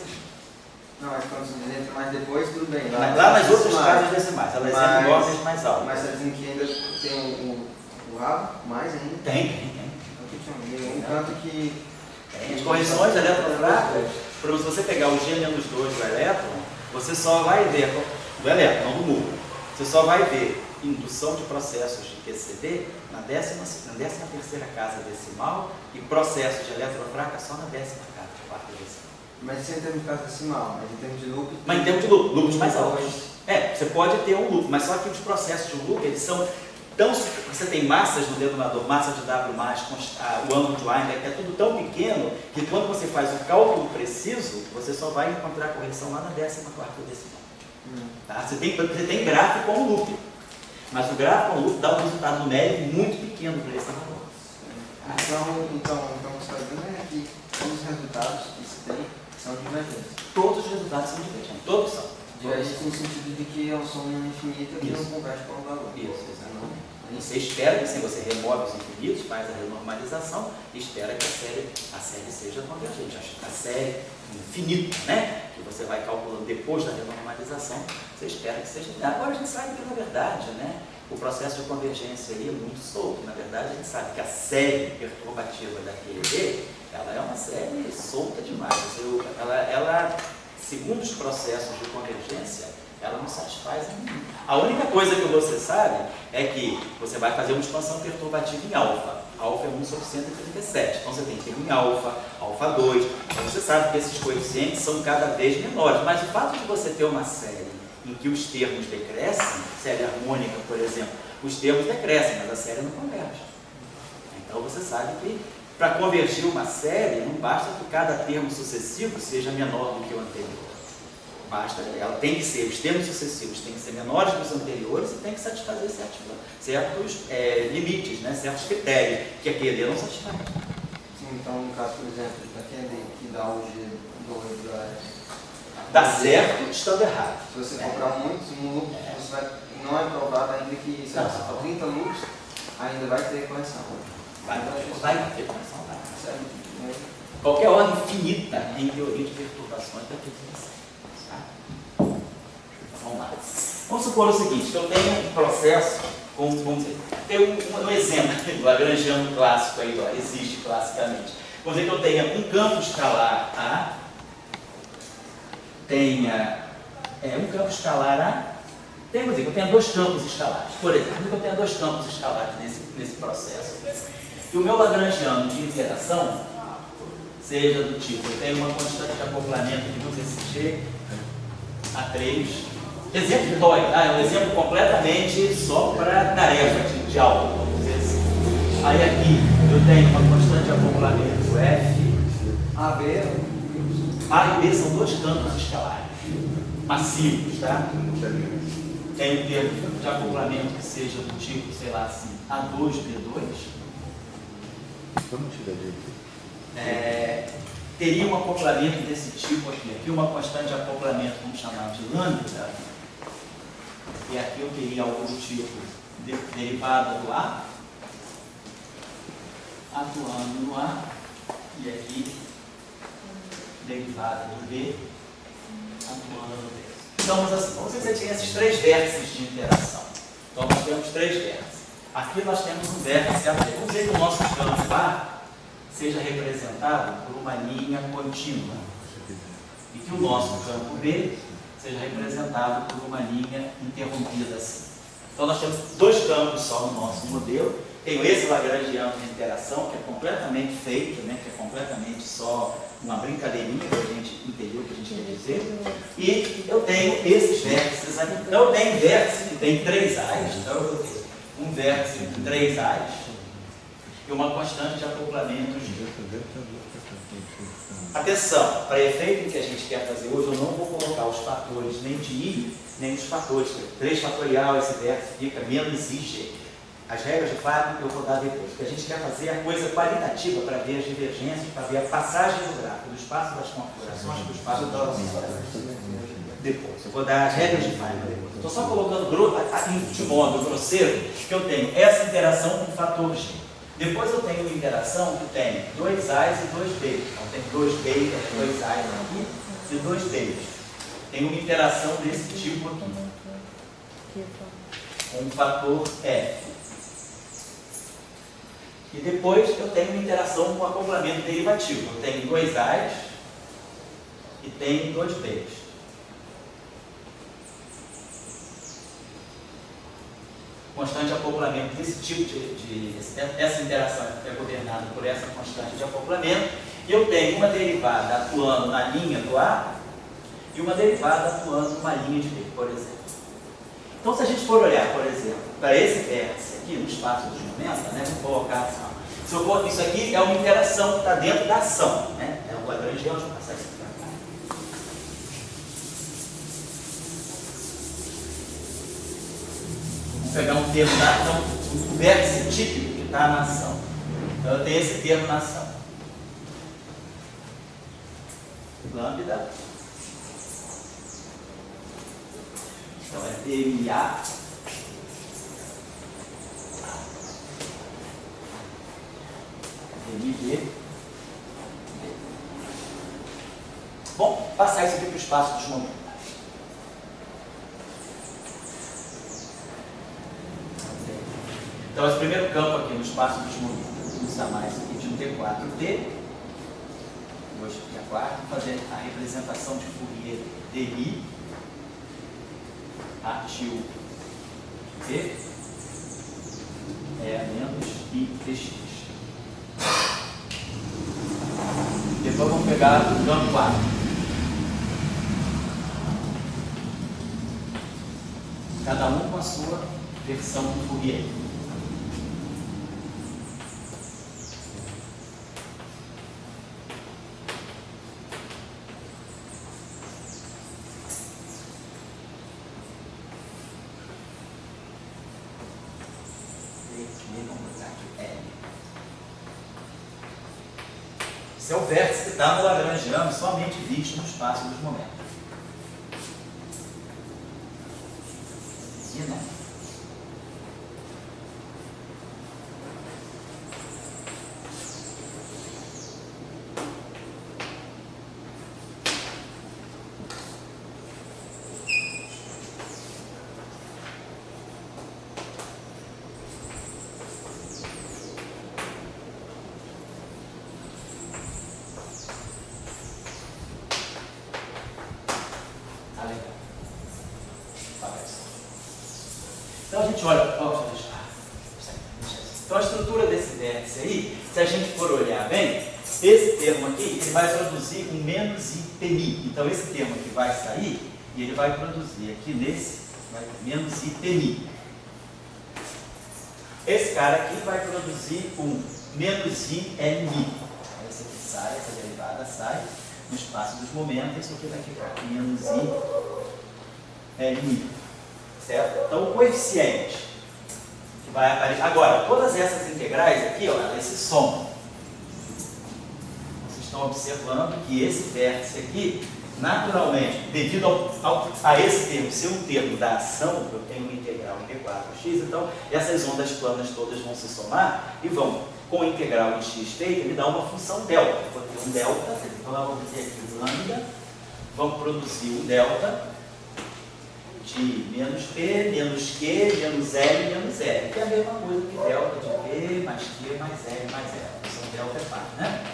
Não, mas quando você diz entra mais depois, tudo bem. Lá nas outras casas decimais, elas entram em ordens mais altas. Mas você dizendo que ainda tem o rabo, mais ainda? Tem. Um canto que. Tem. As correções eletrofracas, se você pegar o G-2 do elétron, você só vai ver, do elétron, não do Muon, você só vai ver indução de processos de QCD na 13ª casa decimal e processos de eletrofraca só na 14ª decimal. Mas isso é em termos de casa decimal, mas em termos de loop. Mas em termos de loop, loops mais altos. Você pode ter um loop, mas só que os processos de loop, eles são tão. Você tem massas no denominador, massa de W+, o ângulo de Weinberg, é tudo tão pequeno que quando você faz o cálculo preciso, você só vai encontrar a correção lá na 14ª decimal. Tá? Você tem gráfico com loop. Mas o gráfico com loop dá um resultado numérico muito pequeno para esse valor. Então o que você está dizendo é que todos os resultados que se tem são divergentes. Todos os resultados são divergentes, todos são. Divergente no sentido de que é um som infinito que não converte para um valor. Isso, exatamente. Você espera que, assim, você remove os infinitos, faz a renormalização e espera que a série seja convergente. A série infinita, né? Que você vai calculando depois da renormalização, você espera que seja. Agora a gente sabe que, na verdade, né, o processo de convergência aí é muito solto. Na verdade, a gente sabe que a série perturbativa da QED, ela é uma série solta demais. Ela, segundo os processos de convergência, ela não satisfaz a ninguém. A única coisa que você sabe é que você vai fazer uma expansão perturbativa em alfa. Alfa é 1 sobre 137. Então você tem que ter em alfa, alfa 2. Então você sabe que esses coeficientes são cada vez menores. Mas o fato de você ter uma série em que os termos decrescem, série harmônica, por exemplo, os termos decrescem, mas a série não converge. Então você sabe que para convergir uma série, não basta que cada termo sucessivo seja menor do que o anterior. Basta, ela tem que ser, os termos sucessivos têm que ser menores que os anteriores e tem que satisfazer certos limites, né, certos critérios, que a QED não satisfaz. Sim, então, no caso, por exemplo, da QED que dá o G2 dá certo, estando errado. Se você comprar muitos loops, não é provado ainda que se você for 30 loops, ainda vai ter correção. Vai ter correção, vai. Qualquer ordem finita em teoria de perturbações vai ter correção. Vamos lá. Vamos supor o seguinte, que eu tenho um processo, vamos dizer, tem um exemplo do lagrangiano clássico aí, ó, existe classicamente. Vamos dizer que eu tenha um campo escalar A, tenha um campo escalar A, vamos dizer que eu tenha dois campos escalares. Por exemplo, eu tenho dois campos escalares nesse processo. E o meu lagrangiano de interação seja do tipo, eu tenho uma constante de acoplamento de vamos dizer, G A3. Exemplo de TOI, tá? É um exemplo completamente só para tarefa de aula, vamos dizer assim. Aí aqui eu tenho uma constante de acoplamento F, A e B são dois campos escalares, massivos, tá? Tem um termo de acoplamento que seja do tipo, sei lá assim, A2, B2. Vamos tirar dele. Teria um acoplamento desse tipo aqui. Aqui uma constante de acoplamento, vamos chamar de lambda. E aqui eu teria algo do tipo derivada do A, atuando no A, e aqui derivada do B, atuando no B. Então, vamos dizer que você tinha esses três vértices de interação. Então, nós temos três vértices. Aqui nós temos um vértice A. Vamos dizer que o nosso campo A seja representado por uma linha contínua e que o nosso campo B seja representado por uma linha interrompida assim. Então nós temos dois campos só no nosso modelo. Tenho esse lagrangiano de interação, que é completamente feito, né, que é completamente só uma brincadeirinha para a gente entender o que a gente quer dizer. E eu tenho esses vértices aqui. Então eu tenho vértice que tem 3 A's, então eu vou ter um vértice com 3 A's e uma constante de acoplamento G. Atenção, para efeito que a gente quer fazer hoje, eu não vou colocar os fatores nem de I, nem os fatores. 3 fatorial, esse vértice fica menos IG. As regras de Fábio eu vou dar depois. O que a gente quer fazer é a coisa qualitativa para ver as divergências, para ver a passagem do gráfico, do espaço das configurações para o espaço das configurações. Depois, eu vou dar as regras de Fábio depois. Estou só colocando de modo grosseiro que eu tenho essa interação com o fator G. Depois eu tenho uma interação que tem 2 A's e 2 B's. Então tem 2 B's, 2 A's aqui e 2 B's. Tem uma interação desse tipo aqui. Com o fator F. E depois eu tenho uma interação com acoplamento derivativo. Eu tenho 2 A's e tenho 2 B's. Constante de acoplamento desse tipo essa interação é governada por essa constante de acoplamento, e eu tenho uma derivada atuando na linha do A e uma derivada atuando numa linha de B, por exemplo. Então, se a gente for olhar, por exemplo, para esse vértice aqui, no espaço dos 90, né, vou colocar assim, se eu for, isso aqui é uma interação que está dentro da ação, né, é o lagrangiano, deixa eu passar aqui para cá. Vamos pegar um termo da ação, o vértice típico que está na ação. Então eu tenho esse termo na ação. Lambda. Então é DMA. DMB. Bom, passar isso aqui para o espaço dos momentos. Então esse primeiro campo aqui no espaço dos momentos. Vamos chamar isso aqui de um T4T. Hoje aqui a quarta, fazer a representação de Fourier DI artigo T é menos I dx. Depois vamos pegar o campo A. Cada um com a sua versão do Fourier. Esse é o vértice que está no lagrangiano somente visto no espaço dos momentos. E não. Então a gente olha, então a estrutura desse vértice aí, se a gente for olhar bem, esse termo aqui, ele vai produzir um menos IPMI. Então esse termo aqui vai sair e ele vai produzir aqui nesse, vai ter menos IPMI. Esse cara aqui vai produzir um menos ILMI. Esse aqui sai, essa derivada sai no espaço dos momentos, isso aqui vai ficar menos ILMI. Certo? Então o coeficiente que vai aparecer. Agora, todas essas integrais aqui, ó, elas se somam. Vocês estão observando que esse vértice aqui, naturalmente, devido a esse termo ser um termo da ação, eu tenho uma integral em d4x, então essas ondas planas todas vão se somar e vão, com a integral de x feita, me dar uma função delta. Eu vou ter um delta, então nós vamos ter aqui o lambda, vamos produzir um delta de menos P, menos Q, menos L, menos L, que é a mesma coisa que delta de P mais Q mais L mais L. A função delta é par, né?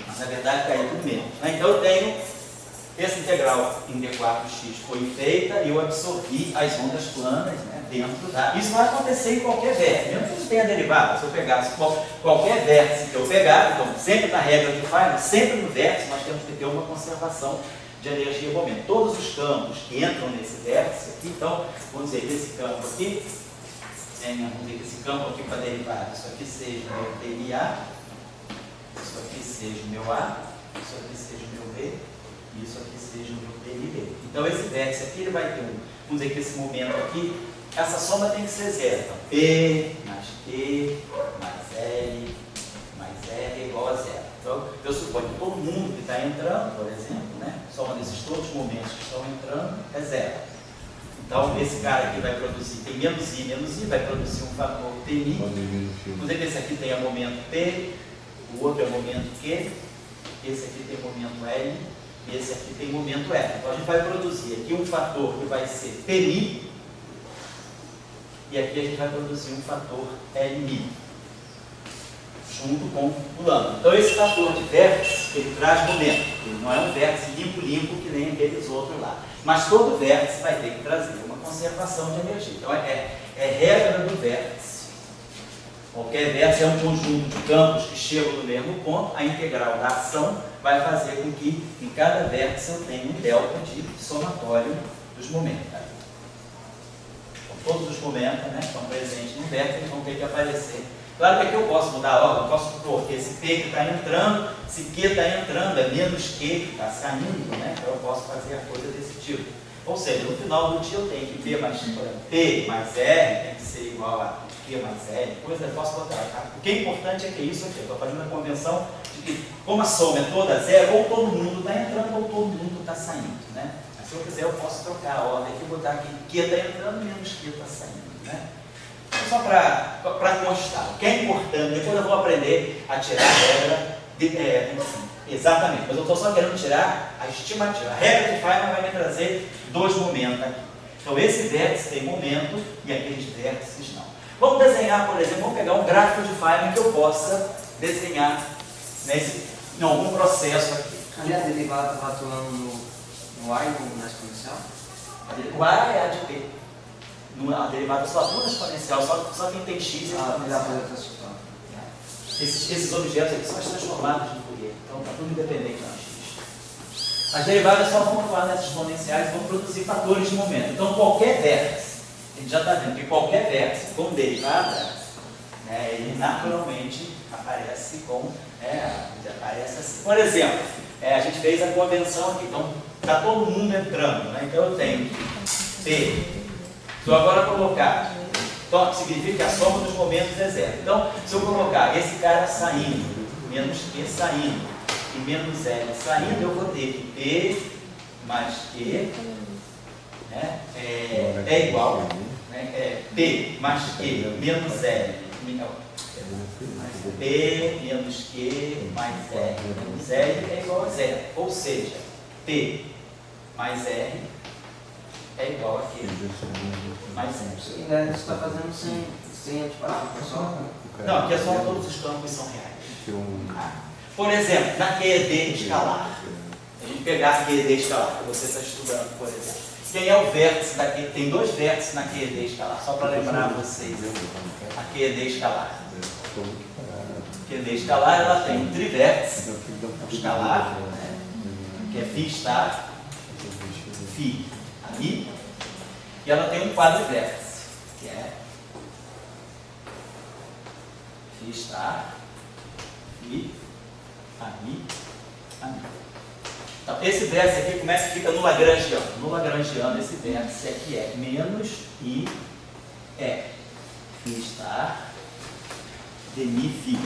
Mas na verdade caiu tudo menos. Né? Então eu tenho essa integral em D4x foi feita e eu absorvi as ondas planas, né, dentro da... Isso vai acontecer em qualquer vértice, mesmo que não tenha derivada. Se eu pegasse qualquer vértice que eu pegar, então sempre na regra de Feynman, sempre no vértice nós temos que ter uma conservação de energia e momento. Todos os campos que entram nesse vértice aqui, então, vamos dizer que esse campo aqui, vamos dizer que esse campo aqui para derivada, isso aqui seja o meu DMA, isso aqui seja o meu A, isso aqui seja o meu B, e isso aqui seja o meu DMB. Então, esse vértice aqui, ele vai ter vamos dizer que esse momento aqui, essa soma tem que ser zero. Então, P mais Q mais L mais R é igual a zero. Então, eu suponho que todo mundo que está entrando, por exemplo, né, soma desses todos os momentos que estão entrando, é zero. Então, esse cara aqui vai produzir, tem menos I, vai produzir um fator PI. Vamos dizer que esse aqui tenha momento P, o outro é momento Q, esse aqui tem momento L, e esse aqui tem momento R. Então, a gente vai produzir aqui um fator que vai ser PI, e aqui a gente vai produzir um fator LI. Junto com o lambda. Então esse fator de vértice, ele traz momento. Ele não é um vértice limpo que nem aqueles outros lá. Mas todo vértice vai ter que trazer uma conservação de energia. Então é regra do vértice. Qualquer vértice é um conjunto de campos que chegam no mesmo ponto. A integral da ação vai fazer com que em cada vértice eu tenha um delta de somatório dos momentos. Tá? Então, todos os momentos, né, estão presentes no vértice, eles vão ter que aparecer. Claro que aqui eu posso mudar a ordem, eu posso supor que esse P que está entrando, esse Q está entrando, é menos Q que está saindo, né? Então eu posso fazer a coisa desse tipo. Ou seja, no final do dia eu tenho que P mais R tem que ser igual a Q Q mais L, coisa, eu posso botar. Tá? O que é importante é que isso aqui, eu estou fazendo a convenção de que, como a soma é toda zero, ou todo mundo está entrando ou todo mundo está saindo. Né? Mas se eu quiser, eu posso trocar a ordem aqui e botar aqui Q está entrando menos Q está saindo. Né? Então, só para constar, o que é importante, depois eu vou aprender a tirar a regra, exatamente, mas eu estou só querendo tirar a estimativa. A regra de Feynman vai me trazer dois momentos aqui. Então, esse vértice tem momento e aqueles vértices não. Vamos desenhar, por exemplo, vamos pegar um gráfico de Feynman que eu possa desenhar em algum processo aqui. Ali a derivada está atuando no A e na exponencial? O A é A de P. A derivada só atua na exponencial, só quem tem X é exponencial. Esses objetos aqui são as transformadas de Fourier, então está tudo independente de X. As derivadas só vão atuar nessas exponenciais e vão produzir fatores de momento. Então, qualquer vértice, a gente já está vendo que qualquer vértice com derivada, né, ele naturalmente aparece aparece assim. Por exemplo, a gente fez a convenção aqui, então está todo mundo entrando, né? Então eu tenho P. Se eu agora colocar, então significa que a soma dos momentos é zero. Então, se eu colocar esse cara saindo, menos Q saindo, e menos L saindo, eu vou ter que P mais Q, né, é igual, né, P mais Q menos L, P menos Q mais R menos L é igual a zero. Ou seja, P mais R é igual a Q mais R. Isso está fazendo sem antiparar, pessoal? Não, aqui é só todos os campos são reais. Por exemplo, na QED escalar, a gente pegar a QED escalar, que você está estudando, por exemplo. Quem é o vértice daqui? Tem dois vértices na QED escalar, só para lembrar vocês. A QED escalar. A QED escalar, ela tem um trivértice escalar, né, que é φ estar, φ ali, e ela tem um quadrivértice, que é φ estar, φ ali. Então, esse vértice aqui, como é que fica no Lagrangiano? No Lagrangiano, esse vértice aqui é menos I é φ estar demi φ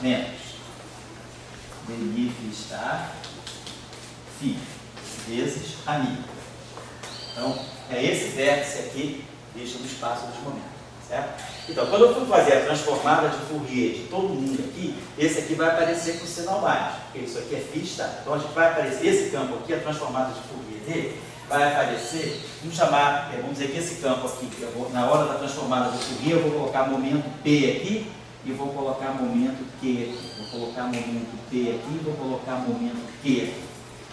menos demi φ estar φ vezes a mi. Então, é esse vértice aqui, deixa no espaço dos momentos. Certo? Então, quando eu for fazer a transformada de Fourier de todo mundo aqui, esse aqui vai aparecer com sinal mais, porque isso aqui é φ estar. Então, a gente vai aparecer, esse campo aqui, a transformada de Fourier dele, vai aparecer, vamos dizer que esse campo aqui, que eu vou, na hora da transformada de Fourier, eu vou colocar momento P aqui, e vou colocar momento Q aqui. Vou colocar momento P aqui, e vou colocar momento Q aqui.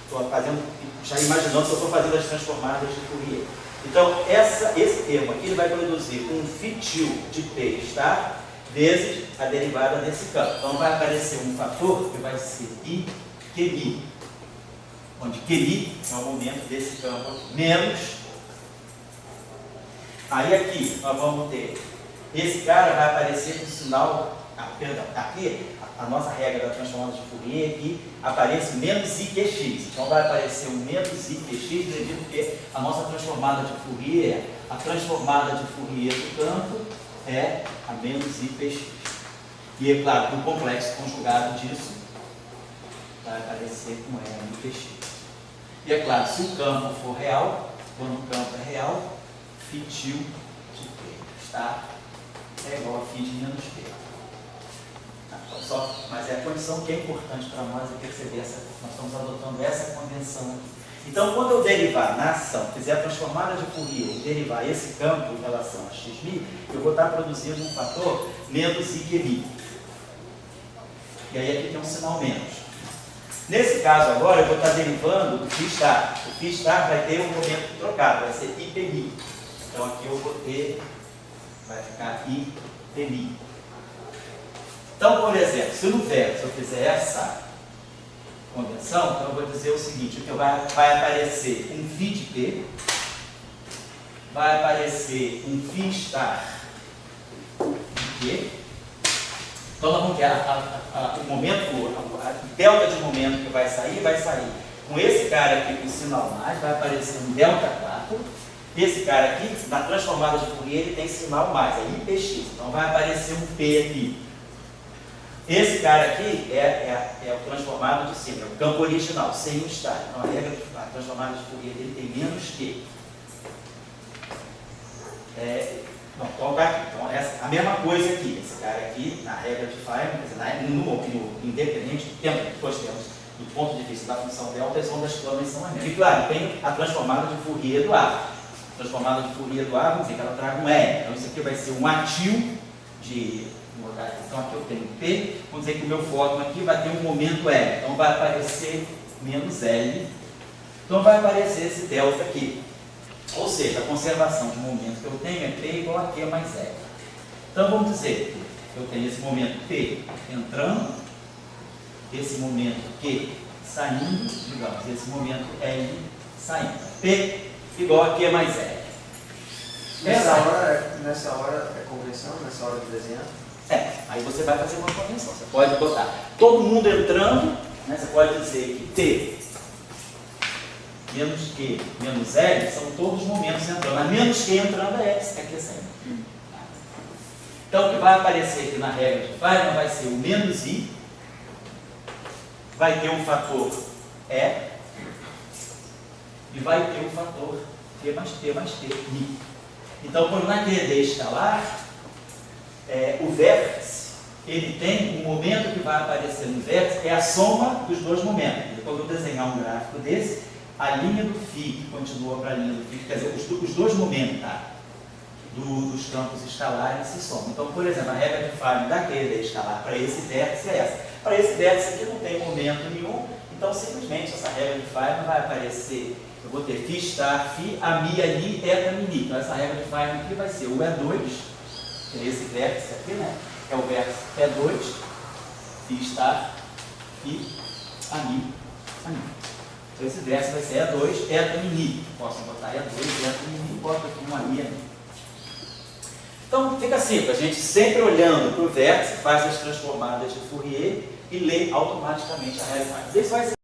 Estou fazendo, já imaginando se eu estou fazendo as transformadas de Fourier. Então, esse termo aqui ele vai produzir um fitil de P estar vezes a derivada desse campo. Então, vai aparecer um fator que vai ser I QI, onde QI é o momento desse campo aqui, menos. Aí aqui nós vamos ter, esse cara vai aparecer com sinal, aqui a nossa regra da transformada de Fourier aqui aparece menos IQX. Então vai aparecer um menos IQX devido que a nossa transformada de Fourier, a transformada de Fourier do campo é a menos IPX. E é claro, o complexo conjugado disso vai aparecer com IPX. E é claro, se o campo for real, quando o campo é real, fitil de P está é igual a φ de menos P. Mas é a condição que é importante para nós é perceber nós estamos adotando essa convenção aqui. Então, quando eu derivar na ação, fizer a transformada de Fourier e derivar esse campo em relação a xmi, eu vou estar produzindo um fator menos IQmi. E aí aqui tem um sinal menos. Nesse caso agora, eu vou estar derivando do φ estar. O φ estar vai ter um momento trocado, vai ser IPmi. Então aqui eu vou ter, vai ficar IPmi. Então, por exemplo, se no vértice eu fizer essa convenção, então eu vou dizer o seguinte, que vai aparecer um φ de P, vai aparecer um φ estar de Q. Então nós vamos ter o momento, a delta de momento que vai sair com esse cara aqui com sinal mais, vai aparecer um delta 4, Esse cara aqui, na transformada de Fourier, ele tem sinal mais, é IPX. Então vai aparecer um P aqui. Esse cara aqui é o transformado de cima, é o campo original, sem o estágio. Então a transformada de Fourier dele tem menos Q. Então tá aqui. Então, a mesma coisa aqui. Esse cara aqui, na regra de Feynman, no independente do tempo que nós temos, do ponto de vista da função delta, as ondas planas são as mesmas. E claro, tem a transformada de Fourier do A. A transformada de Fourier do A, vamos dizer que ela traga um R. Então isso aqui vai ser um atil de... Então aqui eu tenho P, vamos dizer que o meu fóton aqui vai ter um momento L. Então vai aparecer menos L. Então vai aparecer esse delta aqui. Ou seja, a conservação de momento que eu tenho é P igual a Q mais L. Então vamos dizer que eu tenho esse momento P entrando, esse momento Q saindo, digamos, esse momento L saindo. P igual a Q mais L. Nessa hora é convenção, nessa hora de desenhar? Aí você vai fazer uma convenção. Você pode botar todo mundo entrando, né? Você pode dizer que T menos Q menos L são todos os momentos entrando. A menos Q entrando é X, aqui é sempre. Então o que vai aparecer aqui na regra de Feynman vai ser o menos I, vai ter um fator E e vai ter um fator T mais T, I. Então, quando na QED escalar, o vértice, ele tem um momento que vai aparecer no vértice, é a soma dos dois momentos. Quando eu desenhar um gráfico desse, a linha do φ continua para a linha do φ, quer dizer, os dois momentos dos campos escalares se somam. Então, por exemplo, a regra de Feynman da QED escalar para esse vértice é essa. Para esse vértice aqui não tem momento nenhum, então simplesmente essa regra de Feynman vai aparecer. Eu vou ter φ star, φ, a mi, eta, mini. Então essa regra de Feynman aqui vai ser o E2, que é esse vértice aqui, né? É o vértice E2, φ star, φ, a mi. Então esse vértice vai ser E2, eta, mini. Posso botar E2, eta, mini, boto aqui uma mi. Então fica simples, a gente sempre olhando para o vértice, faz as transformadas de Fourier e lê automaticamente a regra de Feynman. Isso vai ser